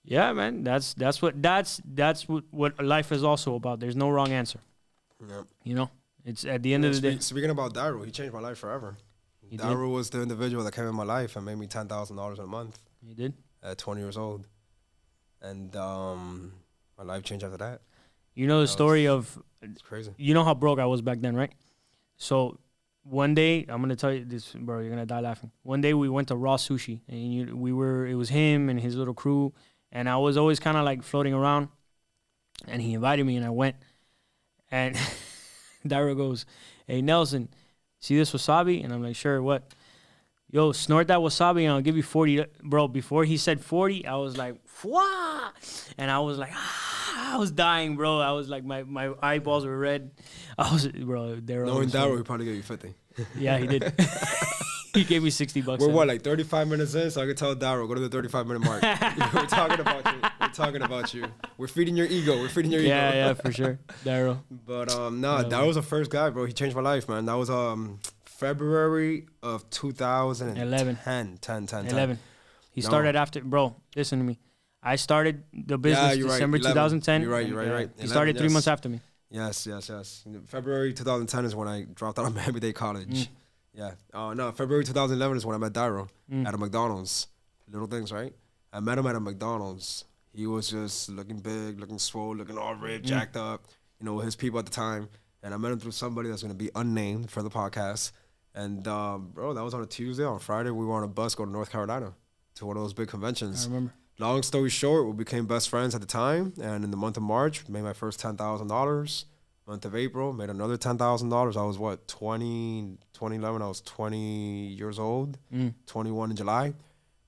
Yeah, man. That's what life is also about. There's no wrong answer. Yep. You know? It's at the end of the day. Speaking about Dairo, he changed my life forever. Dairo was the individual that came in my life and made me $10,000 a month. He did? At 20 years old. And my life changed after that. You know the story of... It's crazy. You know how broke I was back then, right? So one day, I'm going to tell you this, bro, you're going to die laughing. One day we went to Raw Sushi. And it was him and his little crew. And I was always kind of like floating around. And he invited me and I went. And... Dairo goes, hey, Nelson, see this wasabi? And I'm like, sure, what? Yo, snort that wasabi and I'll give you 40. Bro, before he said 40, I was like, wah! And I was like, I was dying, bro. I was like, my eyeballs were red. I was, bro, Dairo. Knowing Dairo, he probably gave you 50. Yeah, he did. He gave me $60. We're what, like 35 minutes in? So I could tell Dairo, go to the 35-minute mark. We're talking about you. We're talking about you. We're feeding your ego. We're feeding your ego. Yeah, for sure. Dairo. But Dairo was the first guy, bro. He changed my life, man. That was February of 2011. 11. He started after, bro, listen to me. I started the business December 2010. You're right. He started 3 months after me. Yes. February 2010 is when I dropped out of Miami-Dade College. Yeah. February 2011 is when I met Dairo at a McDonald's. Little things, right? I met him at a McDonald's. He was just looking big, looking swole, looking all ripped, jacked up, you know, his people at the time. And I met him through somebody that's going to be unnamed for the podcast. And, bro, that was on a Tuesday. On Friday, we were on a bus going to North Carolina to one of those big conventions. I remember. Long story short, we became best friends at the time. And in the month of March, made my first $10,000. Month of April, made another $10,000. I was, 2011, I was 20 years old, 21 in July.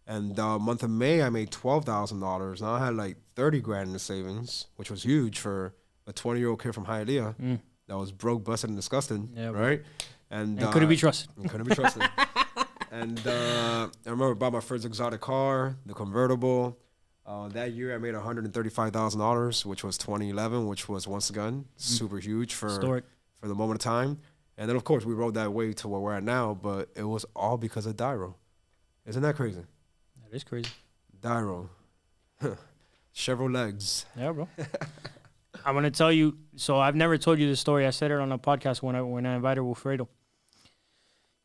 And month of May, I made $12,000. Now I had like 30 grand in the savings, which was huge for a 20-year-old kid from Hialeah that was broke, busted, and disgusted, right? And couldn't be trusted. And I remember I bought my first exotic car, the convertible. That year, I made $135,000, which was 2011, which was, once again, super huge for the moment of time. And then, of course, we rode that way to where we're at now, but it was all because of Dairo. Isn't that crazy? That is crazy. Dairo. Chevrolet legs. Yeah, bro. I'm going to tell you, so I've never told you this story. I said it on a podcast when I invited Wilfredo.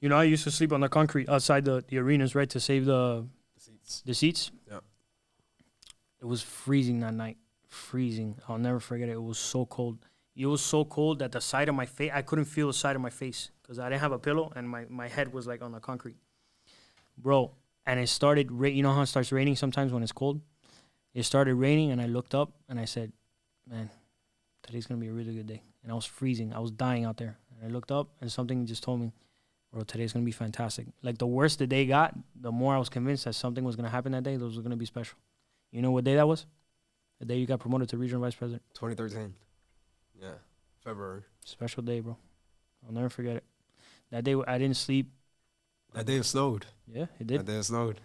You know, I used to sleep on the concrete outside the arenas, right, to save the seats. Yeah. It was freezing that night. Freezing. I'll never forget it. It was so cold. It was so cold that the side of my face, I couldn't feel the side of my face because I didn't have a pillow and my head was like on the concrete. Bro, and it started, you know how it starts raining sometimes when it's cold? It started raining and I looked up and I said, man, today's going to be a really good day. And I was freezing. I was dying out there. And I looked up, and something just told me, bro, today's going to be fantastic. Like, the worse the day got, the more I was convinced that something was going to happen that day. Those were going to be special. You know what day that was? The day you got promoted to regional vice president. 2013. Yeah, February. Special day, bro. I'll never forget it. That day, I didn't sleep. That day it snowed. Yeah, it did. That day it snowed.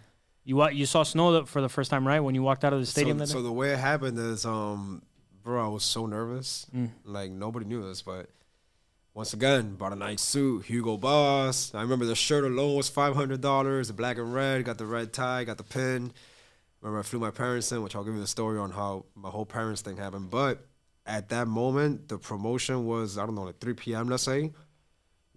You saw snow for the first time, right? When you walked out of the stadium that day? So the way it happened is, bro, I was so nervous. Like, nobody knew this, but once again, bought a nice suit, Hugo Boss. I remember the shirt alone was $500, the black and red, got the red tie, got the pin. Remember, I flew my parents in, which I'll give you the story on how my whole parents thing happened. But at that moment, the promotion was, I don't know, like 3 p.m., let's say.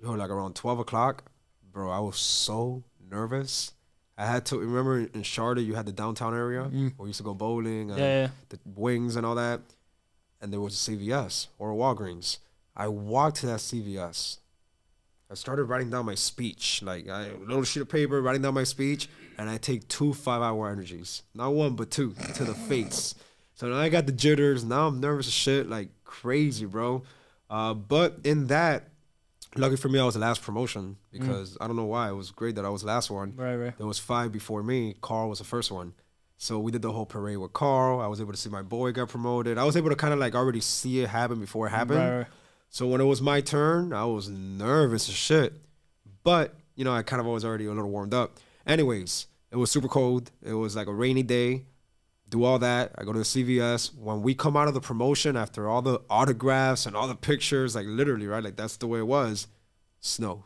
Like around 12 o'clock. Bro, I was so nervous. I had to, remember in Charlotte, you had the downtown area where we used to go bowling and the wings and all that. And there was a CVS or a Walgreens. I walked to that CVS. I started writing down my speech. Like, a little sheet of paper, writing down my speech. And I take 2 5-hour energies. Not 1, but 2 to the face. So now I got the jitters. Now I'm nervous as shit. Like, crazy, bro. But in that, lucky for me, I was the last promotion because I don't know why. It was great that I was the last one. Right. There was 5 before me. Carl was the first one. So we did the whole parade with Carl. I was able to see my boy get promoted. I was able to kind of like already see it happen before it happened. Right. So when it was my turn, I was nervous as shit. But, you know, I kind of was already a little warmed up. Anyways, it was super cold. It was like a rainy day. Do all that. I go to the CVS. When we come out of the promotion, after all the autographs and all the pictures, like literally, right? Like that's the way it was. Snow.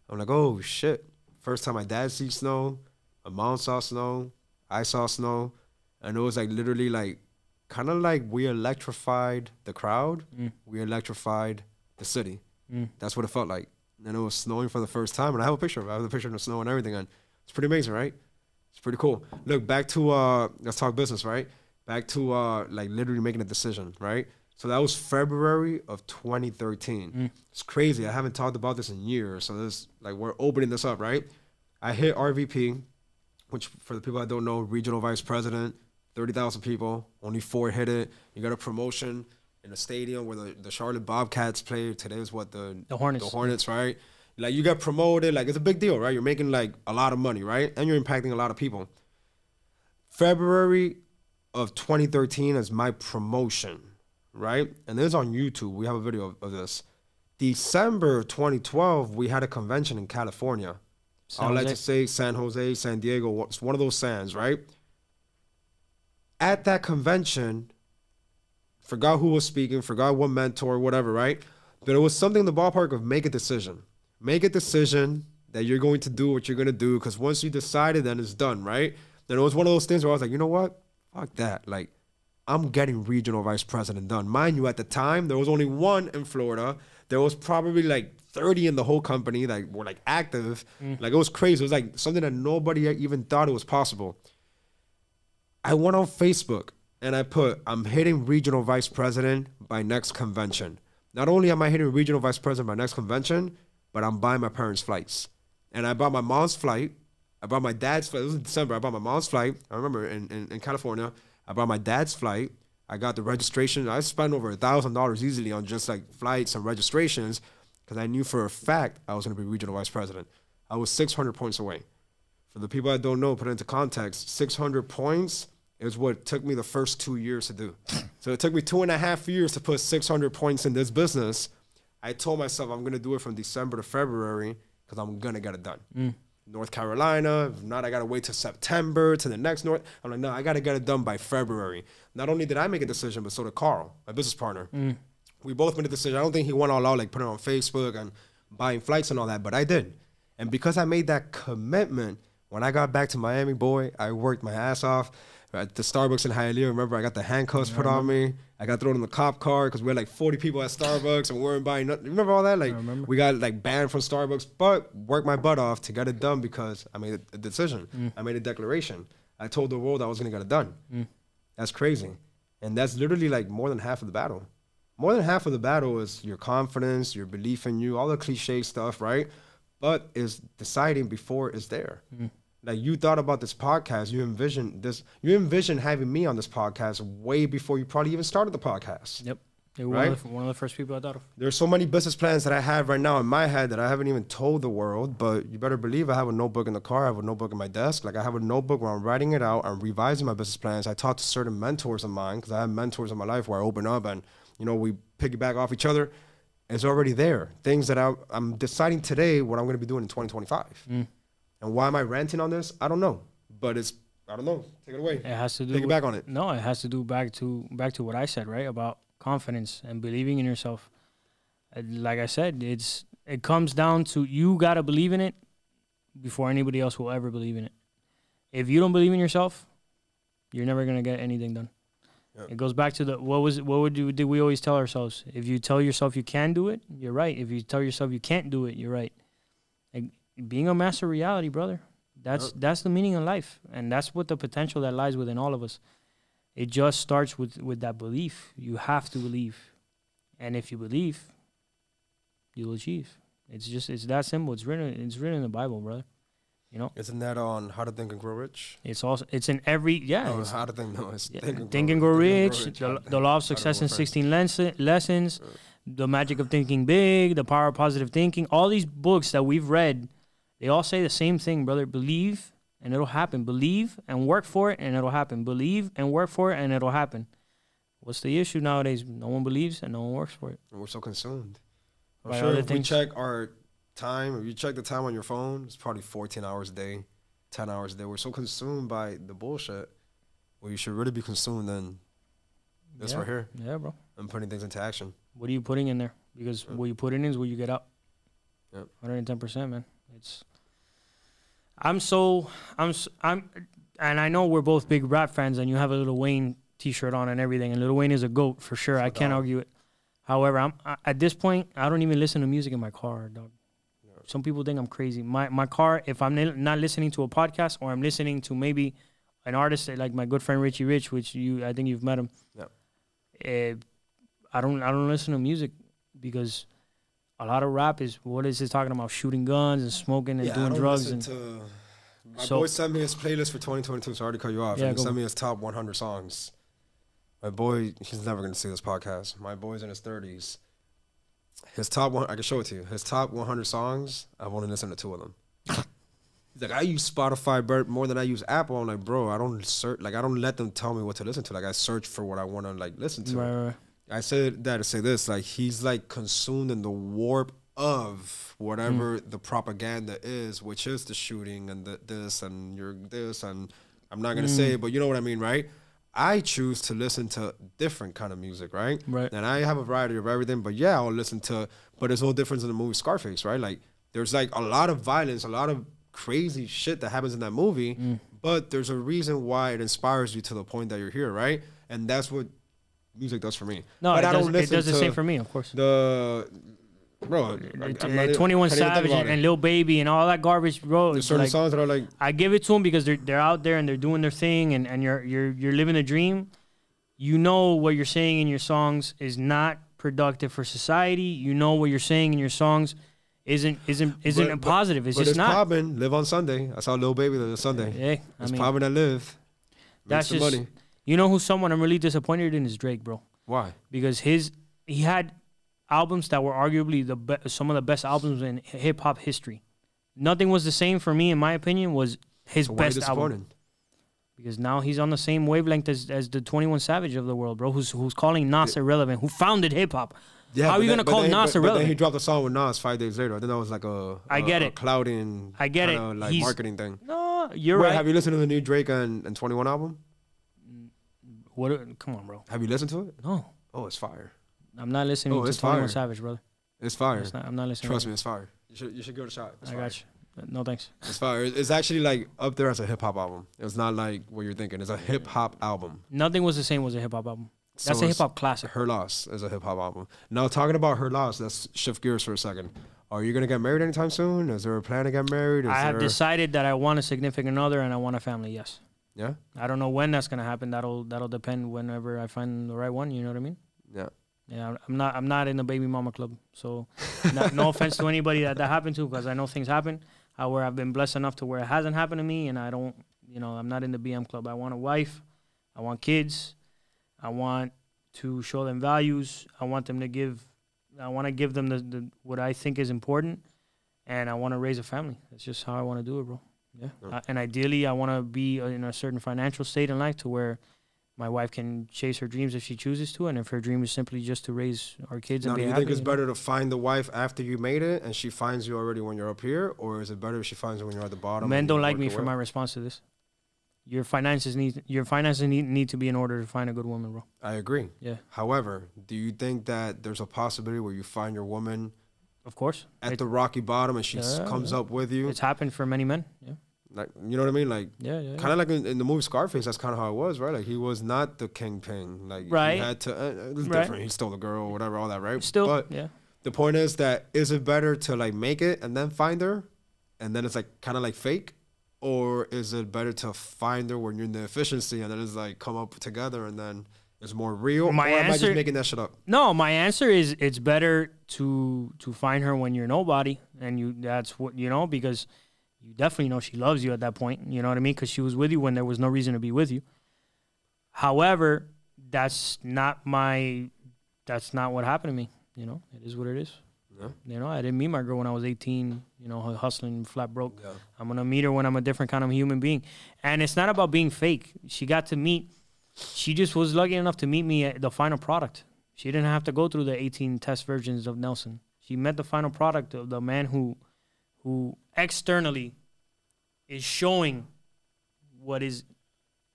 I'm like, oh shit. First time my dad sees snow. My mom saw snow. I saw snow. And it was like literally like, kind of like we electrified the crowd. We electrified the city. That's what it felt like. And it was snowing for the first time. And I have a picture of it. I have the picture of the snow and everything. And it's pretty amazing, right? It's pretty cool. Look, back to, let's talk business, right? Back to like literally making a decision, right? So that was February of 2013. It's crazy. I haven't talked about this in years. So this, like, we're opening this up, right? I hit RVP, which for the people that don't know, regional vice president, 30,000 people, only 4 hit it. You got a promotion in a stadium where the Charlotte Bobcats play. Today is what the Hornets. The Hornets, right? Like, you got promoted. Like, it's a big deal, right? You're making, like, a lot of money, right? And you're impacting a lot of people. February of 2013 is my promotion, right? And this is on YouTube. We have a video of this. December 2012, we had a convention in California. I'll let you say San Jose, San Diego. It's one of those sands, right? At that convention, forgot who was speaking, forgot what mentor, whatever, right? But it was something in the ballpark of make a decision. Make a decision that you're going to do what you're going to do, because once you decided, then it's done, right? Then it was one of those things where I was like, you know what? Fuck that. Like, I'm getting regional vice president done. Mind you, at the time, there was only 1 in Florida. There was probably like 30 in the whole company that were like active. Like, it was crazy. It was like something that nobody even thought it was possible. I went on Facebook and I put, I'm hitting regional vice president by next convention. Not only am I hitting regional vice president by next convention, but I'm buying my parents' flights. And I bought my mom's flight. I bought my dad's flight. It was in December. I bought my mom's flight. I remember in California. I bought my dad's flight. I got the registration. I spent over $1,000 easily on just like flights and registrations because I knew for a fact I was going to be regional vice president. I was 600 points away. For the people that don't know, put it into context, 600 points is what took me the first 2 years to do. So it took me 2.5 years to put 600 points in this business. I told myself I'm going to do it from December to February because I'm going to get it done. North Carolina, if not, I got to wait till September to the next North. I'm like, no, I got to get it done by February. Not only did I make a decision, but so did Carl, my business partner. We both made a decision. I don't think he went all out, like putting it on Facebook and buying flights and all that, but I did. And because I made that commitment, when I got back to Miami, boy, I worked my ass off. At the Starbucks in Hialeah, remember, I got the handcuffs put on me. I got thrown in the cop car because we had like 40 people at Starbucks and we weren't buying nothing. Remember all that? Like, we got like banned from Starbucks, but worked my butt off to get it done because I made a decision. I made a declaration. I told the world I was going to get it done. That's crazy. And that's literally like more than half of the battle. More than half of the battle is your confidence, your belief in you, all the cliche stuff, right? But it's deciding before it's there. Like, you thought about this podcast, you envisioned having me on this podcast way before you probably even started the podcast. They were one of the first people I thought of. There's so many business plans that I have right now in my head that I haven't even told the world, but you better believe I have a notebook in the car. I have a notebook in my desk. Like I have a notebook where I'm writing it out. I'm revising my business plans. I talk to certain mentors of mine because I have mentors in my life where I open up and, you know, we piggyback off each other. It's already there. Things that I'm deciding today what I'm going to be doing in 2025. And why am I ranting on this? I don't know. But I don't know. Take it away. It has to do. Take it back on it. No, it has to do back to what I said, right? About confidence and believing in yourself. Like I said, it comes down to you got to believe in it before anybody else will ever believe in it. If you don't believe in yourself, you're never going to get anything done. Yep. It goes back to did we always tell ourselves? If you tell yourself you can do it, you're right. If you tell yourself you can't do it, you're right. Like, being a master of reality, brother. That's the meaning of life, and that's what the potential that lies within all of us. It just starts with that belief. You have to believe, and if you believe, you'll achieve. It's that simple. It's written in the Bible, brother. You know. Isn't that on How to Think and Grow Rich? It's in every No, it's How to Think. No, it's Think and Grow Rich. The Law of Success in 16 Lessons. The Magic of Thinking Big. The Power of Positive Thinking. All these books that we've read. They all say the same thing, brother. Believe, and it'll happen. Believe and work for it, and it'll happen. Believe and work for it, and it'll happen. What's the issue nowadays? No one believes, and no one works for it. And we're so consumed. I'm sure if we check our time, if you check the time on your phone, it's probably 14 hours a day, 10 hours a day. We're so consumed by the bullshit. Well, you should really be consumed then. This right here. Yeah, bro. And putting things into action. What are you putting in there? Because what you put in is what you get out. Yep. 110%, man. And I know we're both big rap fans, and you have a Lil Wayne t-shirt on and everything, and Lil Wayne is a GOAT for sure. I can't argue it. However, at this point, I don't even listen to music in my car, dog. Yeah. Some people think I'm crazy. My car, if I'm not listening to a podcast or I'm listening to maybe an artist like my good friend Richie Rich, which I think you've met him. Yeah. I don't listen to music because a lot of rap is talking about shooting guns and smoking and doing drugs. My boy sent me his playlist for 2022, so I already cut you off. Yeah, and he sent me his top 100 songs. My boy, he's never going to see this podcast. My boy's in his 30s. His top one, I can show it to you. His top 100 songs, I've only listened to 2 of them. He's like, I use Spotify more than I use Apple. I'm like, bro, I don't search. Like, I don't let them tell me what to listen to. Like, I search for what I want to like listen to. Right. I said that to say this, like he's like consumed in the warp of whatever the propaganda is, which is the shooting and this and you're this and I'm not gonna say it, but you know what I mean, right? I choose to listen to different kind of music, right? Right. And I have a variety of everything, but yeah, I'll listen to. But there's no difference in the movie Scarface, right? Like there's like a lot of violence, a lot of crazy shit that happens in that movie, but there's a reason why it inspires you to the point that you're here, right? And that's what music does for me. No, but it does the same for me, of course. 21 Savage and Lil Baby and all that garbage, bro. There's certain songs that are like, I give it to them because they're out there and they're doing their thing and you're living a dream. You know what you're saying in your songs is not productive for society. You know what you're saying in your songs isn't positive. It's just not. Poppin', Live on Sunday. I saw Lil Baby live on Sunday. Yeah, it's poppin' that live. That's just money. You know who's someone I'm really disappointed in is Drake, bro. Why? Because he had albums that were arguably some of the best albums in hip hop history. Nothing was the same for me, in my opinion, was his best album. Because now he's on the same wavelength as the 21 Savage of the world, bro, who's calling Nas irrelevant, who founded hip hop. Yeah, how are you gonna call Nas irrelevant? But then he dropped a song with Nas 5 days later. I think that was like a clouding, like marketing thing. No, you're right. Have you listened to the new Drake and 21 album? Come on, bro. Have you listened to it? No. Oh, it's fire. I'm not listening to 21 Savage, brother. It's fire. I'm not listening. Trust me, it's fire. You should give it a shot. I got you. No, thanks. It's fire. It's actually like up there as a hip hop album. It's not like what you're thinking. It's a hip hop album. Nothing Was the Same was a hip hop album. That's a hip hop classic. Her Loss is a hip hop album. Now, talking about Her Loss, let's shift gears for a second. Are you going to get married anytime soon? Is there a plan to get married? I have decided that I want a significant other and I want a family, yes. Yeah? I don't know when that's going to happen. That'll depend whenever I find the right one, you know what I mean? Yeah. Yeah, I'm not in the baby mama club. So no offense to anybody that happened to, because I know things happen. However, I've been blessed enough to where it hasn't happened to me, and I don't, I'm not in the BM club. I want a wife. I want kids. I want to show them values. I want to give them the what I think is important, and I want to raise a family. That's just how I want to do it, bro. Yeah. And ideally, I want to be in a certain financial state in life to where my wife can chase her dreams if she chooses to, and if her dream is simply just to raise our kids and be happy. Do you think it's better to find the wife after you made it and she finds you already when you're up here, or is it better if she finds you when you're at the bottom? Men don't like me for my response to this. Your finances need to be in order to find a good woman, bro. I agree. Yeah. However, do you think that there's a possibility where you find your woman, of course, at the rocky bottom and she comes up with you? It's happened for many men. Yeah. Like, you know what I mean? Like, kind of like in the movie Scarface, that's kind of how it was, right? Like, he was not the kingpin. Like, he had to, it was different. He stole a girl or whatever, all that, right? Still, but the point is that, is it better to, like, make it and then find her? And then it's, like, kind of like fake? Or is it better to find her when you're in the efficiency and then it's, like, come up together and then it's more real? Or am I just making that shit up? No, my answer is it's better to find her when you're nobody. And that's what, you know, because you definitely know she loves you at that point. You know what I mean? Because she was with you when there was no reason to be with you. However, that's not what happened to me. You know, it is what it is. Yeah. You know, I didn't meet my girl when I was 18, you know, hustling, flat broke. Yeah. I'm going to meet her when I'm a different kind of human being. And it's not about being fake. She just was lucky enough to meet me at the final product. She didn't have to go through the 18 test versions of Nelson. She met the final product of the man who externally is showing what is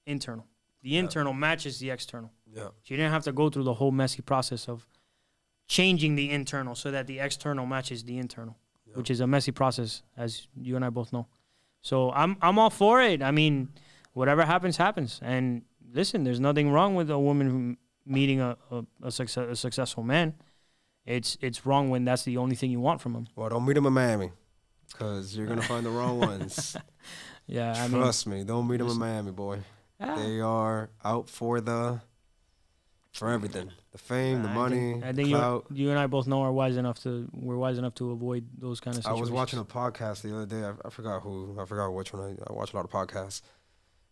internal. The internal matches the external. Yeah. She didn't have to go through the whole messy process of changing the internal so that the external matches the internal, which is a messy process, as you and I both know. So I'm all for it. I mean, whatever happens, happens. And listen, there's nothing wrong with a woman meeting a successful man. It's wrong when that's the only thing you want from him. Well, don't meet him in Miami, because you're going to find the wrong ones. Yeah, Trust me, don't meet them in Miami, boy. They are out for everything. The fame, the money, I think clout. You and I both know we're wise enough to avoid those kind of situations. I was watching a podcast the other day. I forgot which one. I watch a lot of podcasts.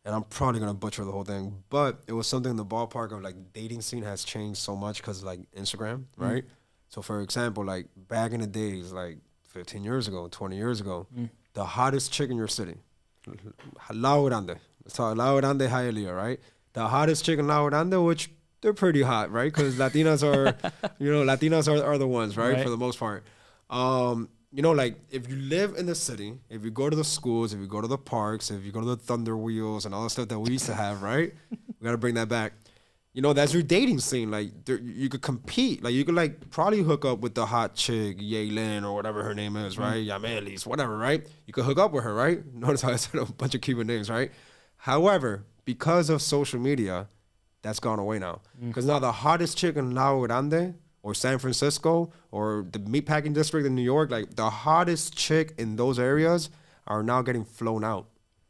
And I'm probably going to butcher the whole thing. But it was something in the ballpark of, like, dating scene has changed so much because, like, Instagram, right? So, for example, like, back in the days, like, 15 years ago, 20 years ago, the hottest chick in your city, La Grande. Let's talk La Grande, Hialeah, right? The hottest chick in La Grande, which they're pretty hot, right? Because Latinas are, Latinas are the ones, right? For the most part. You know, like, if you live in the city, if you go to the schools, if you go to the parks, if you go to the Thunder Wheels and all the stuff that we used to have, right? We got to bring that back. You know, that's your dating scene. Like, you could compete. Like, you could, like, probably hook up with the hot chick, Yaylin, or whatever her name is, right? Yamelis, whatever, right? You could hook up with her, right? Notice how I said a bunch of Cuban names, right? However, because of social media, that's gone away now. Because now the hottest chick in La Grande or San Francisco or the meatpacking district in New York, like, the hottest chick in those areas are now getting flown out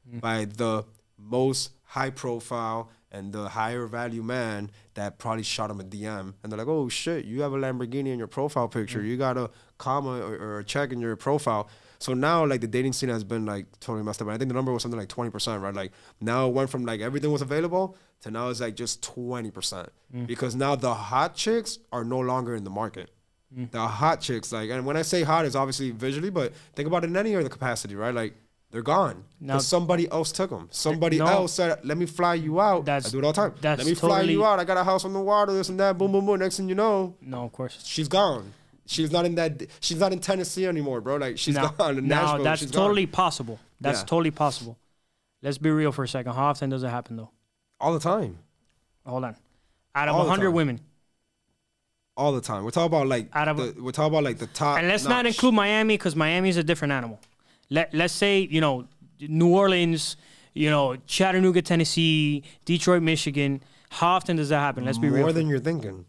by the most high-profile and the higher value man that probably shot him a DM. And they're like, oh, shit, you have a Lamborghini in your profile picture. You got a comma or a check in your profile. So now, like, the dating scene has been, like, totally messed up. And I think the number was something like 20%, right? Like, now it went from, like, everything was available to now it's, like, just 20%. Because now the hot chicks are no longer in the market. The hot chicks, like, and when I say hot, it's obviously visually, but think about it in any other capacity, right? Like, they're gone. Now somebody else took them. Somebody else said, let me fly you out. I do it all the time. Let me fly you out. I got a house on the water, this and that, boom, boom, boom. Next thing you know. No, of course. She's gone. She's not in Tennessee anymore, bro. Like, she's gone in Nashville. No, that's totally possible. That's totally possible. Let's be real for a second. How often does it happen, though? All the time. Hold on. Out of 100 women. All the time. We're talking about, like, the top. And let's not include Miami, because Miami is a different animal. Let's say, you know, New Orleans, you know, Chattanooga, Tennessee, Detroit, Michigan. How often does that happen? Let's be real. More than you're thinking.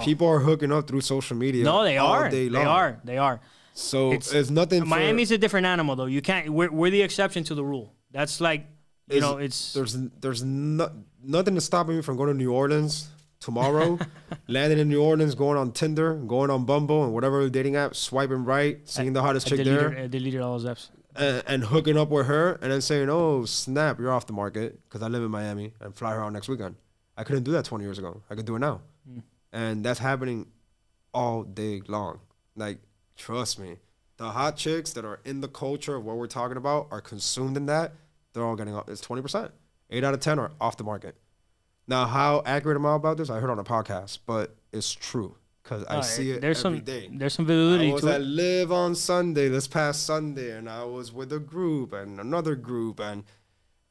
People are hooking up through social media. No, they are. They are. So it's nothing. Miami's a different animal, though. You can't. We're the exception to the rule. That's like, you know, it's. There's nothing to stop me from going to New Orleans tomorrow, landing in New Orleans, going on Tinder, going on Bumble and whatever dating app, swiping right, seeing the hottest chick there. I deleted all those apps. And hooking up with her and then saying, oh, snap, you're off the market because I live in Miami and fly her out next weekend. I couldn't do that 20 years ago. I could do it now. And that's happening all day long. Like, trust me. The hot chicks that are in the culture of what we're talking about are consumed in that. They're all getting off. It's 20%. 8 out of 10 are off the market. Now, how accurate am I about this? I heard on a podcast, but it's true because I see it every day. There's some validity to it. I Live on Sunday, this past Sunday, and I was with a group and another group, and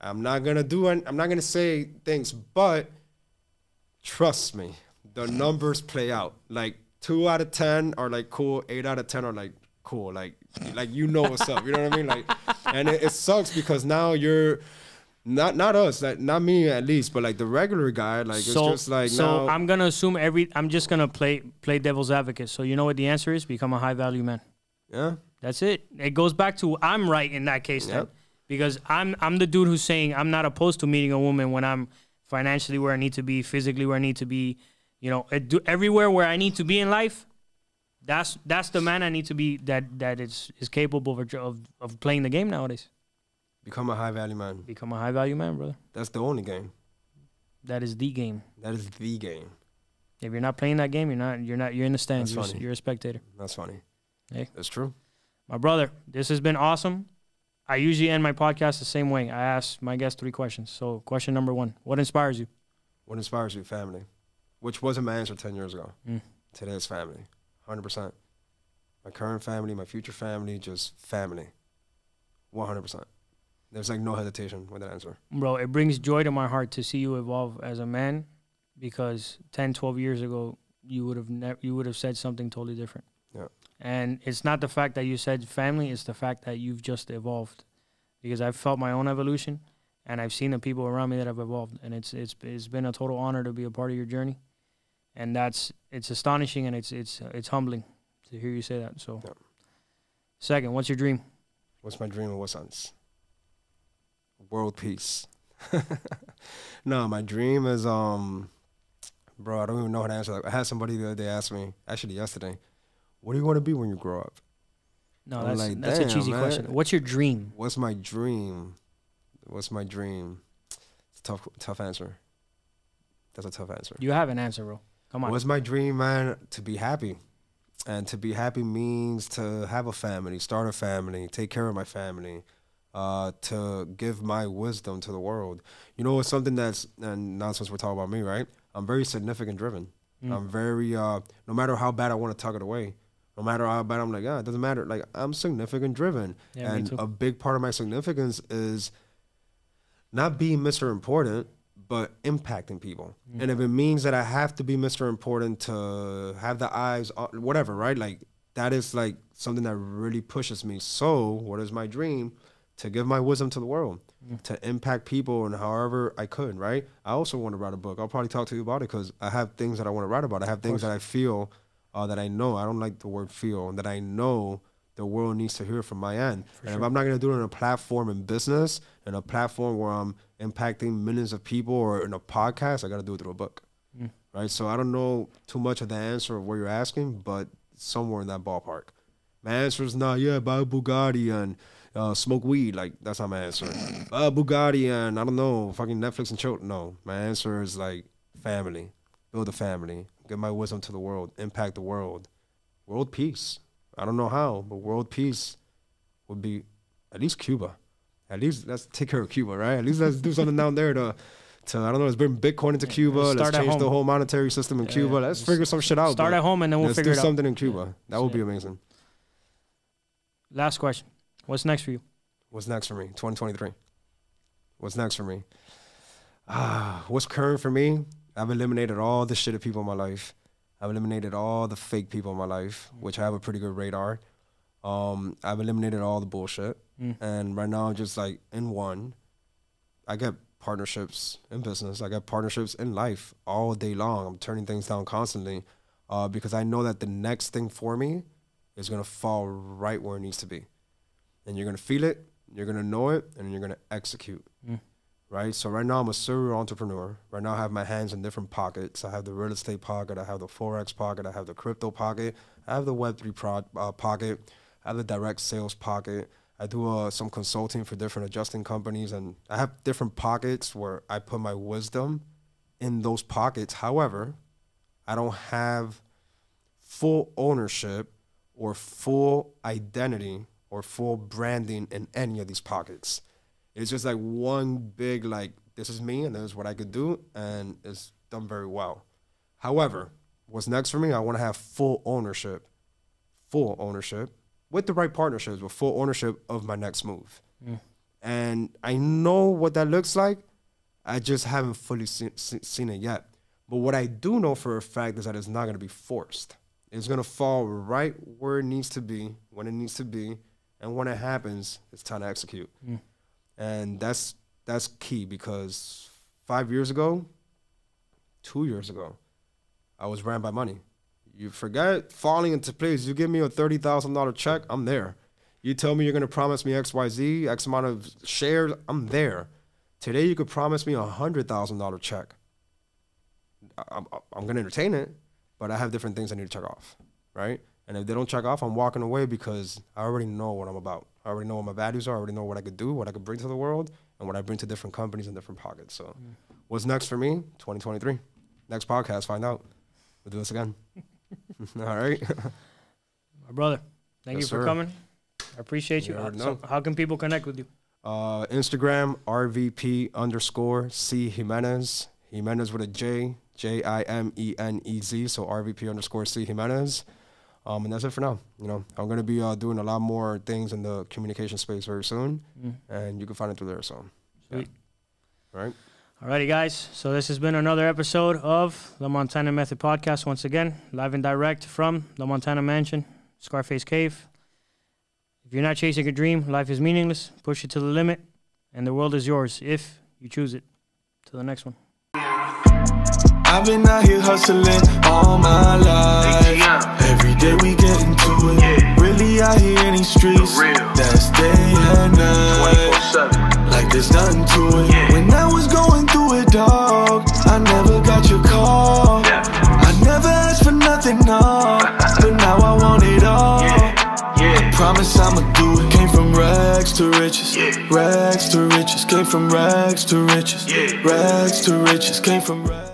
I'm not gonna say things, but trust me, the numbers play out. Like 2 out of 10 are like cool, 8 out of 10 are like cool, like you know what's up. You know what I mean? Like, and it sucks because now you're. Not us, like not me at least, but like the regular guy, like it's just like so. I'm gonna assume I'm just gonna play devil's advocate. So you know what the answer is? Become a high value man. Yeah, that's it. It goes back to I'm right in that case then, because I'm the dude who's saying I'm not opposed to meeting a woman when I'm financially where I need to be, physically where I need to be, you know, everywhere where I need to be in life. That's the man I need to be that is capable of playing the game nowadays. Become a high value man. Become a high value man, brother. That's the only game. That is the game. That is the game. If you're not playing that game, you're in the stands. You're a spectator. That's funny. Hey, that's true. My brother, this has been awesome. I usually end my podcast the same way. I ask my guests 3 questions. So, question number 1: what inspires you? What inspires you? Family, which wasn't my answer 10 years ago. Today is family, 100%. My current family, my future family, just family, 100%. There's like no hesitation with that answer. Bro, it brings joy to my heart to see you evolve as a man, because 10, 12 years ago, you would have said something totally different. Yeah. And it's not the fact that you said family, it's the fact that you've just evolved. Because I've felt my own evolution, and I've seen the people around me that have evolved, and it's been a total honor to be a part of your journey. And it's astonishing, and it's humbling to hear you say that. So, Second, what's your dream? What's my dream in what sense? World peace. No, my dream is bro, I don't even know how to answer that. I had somebody the other day ask me, actually yesterday, what do you want to be when you grow up? No, that's a cheesy question. What's your dream? What's my dream? What's my dream? It's a tough answer. That's a tough answer. You have an answer, bro. Come on. What's my dream, man? To be happy. And to be happy means to have a family, start a family, take care of my family. To give my wisdom to the world. You know, it's something and now since we're talking about me, right? I'm very significant driven. I'm very, no matter how bad I want to tuck it away, no matter how bad I'm like, it doesn't matter. Like, I'm significant driven. Yeah, and a big part of my significance is not being Mr. Important, but impacting people. And if it means that I have to be Mr. Important to have the eyes on, whatever, right? Like, that is like something that really pushes me. So what is my dream? To give my wisdom to the world, to impact people in however I could, right? I also want to write a book. I'll probably talk to you about it because I have things that I want to write about. I have things that I feel that I know. I don't like the word feel, that I know the world needs to hear from my end. If I'm not going to do it on a platform in business, in a platform where I'm impacting millions of people, or in a podcast, I got to do it through a book, right? So I don't know too much of the answer of what you're asking, but somewhere in that ballpark. My answer is buy a Bugatti and smoke weed. Like, that's not my answer. Bugatti and, I don't know, fucking Netflix and chill. No, my answer is like family. Build a family. Give my wisdom to the world. Impact the world. World peace. I don't know how, but world peace would be at least Cuba. At least let's take care of Cuba, right? At least let's do something down there to I don't know, let's bring Bitcoin into Cuba. Let's change the whole monetary system in Cuba. Let's figure some shit out. Start at home and then we'll figure it out. Let's do something in Cuba. That would be amazing. Last question. What's next for you? What's next for me? 2023. What's next for me? What's current for me? I've eliminated all the shitty people in my life. I've eliminated all the fake people in my life, which I have a pretty good radar. I've eliminated all the bullshit. And right now I'm just like in one. I get partnerships in business. I got partnerships in life all day long. I'm turning things down constantly because I know that the next thing for me is going to fall right where it needs to be. And you're going to feel it, you're going to know it, and you're going to execute. Right? So right now I'm a serial entrepreneur. Right now I have my hands in different pockets. I have the real estate pocket. I have the Forex pocket. I have the crypto pocket. I have the Web3 pocket. I have the direct sales pocket. I do some consulting for different adjusting companies. And I have different pockets where I put my wisdom in those pockets. However, I don't have full ownership or full identity or full branding in any of these pockets. It's just like one big, like, this is me and this is what I could do, and it's done very well. However, what's next for me, I want to have full ownership with the right partnerships, with full ownership of my next move. And I know what that looks like. I just haven't fully seen it yet. But what I do know for a fact is that it's not going to be forced. It's going to fall right where it needs to be, when it needs to be, and when it happens, it's time to execute. And that's key, because 5 years ago, 2 years ago, I was ran by money. You forget falling into place. You give me a $30,000 check, I'm there. You tell me you're going to promise me XYZ, X amount of shares, I'm there. Today, you could promise me a $100,000 check. I'm going to entertain it, but I have different things I need to check off, right? And if they don't check off, I'm walking away, because I already know what I'm about. I already know what my values are. I already know what I could do, what I could bring to the world, and what I bring to different companies and different pockets. So what's next for me? 2023. Next podcast, find out. We'll do this again. All right. My brother, thank you for coming. I appreciate you. So how can people connect with you? Instagram, RVP_C Jimenez. Jimenez with a J, Jimenez. So RVP_C Jimenez. And that's it for now. You know, I'm going to be doing a lot more things in the communication space very soon. And you can find it through there. So, sweet. Yeah. All right. Alrighty, guys. So this has been another episode of the Montana Method Podcast. Once again, live and direct from the Montana Mansion, Scarface Cave. If you're not chasing a dream, life is meaningless. Push it to the limit, and the world is yours if you choose it. Till the next one. I've been out here hustling all my life. Every day we get into it. Really out here in these streets. That's day and night. Like there's nothing to it. When I was going through it, dog, I never got your call. I never asked for nothing, no. But now I want it all. I promise I'ma do it. Came from rags to riches. Rags to riches. Came from rags to riches. Rags to riches. Came from rags.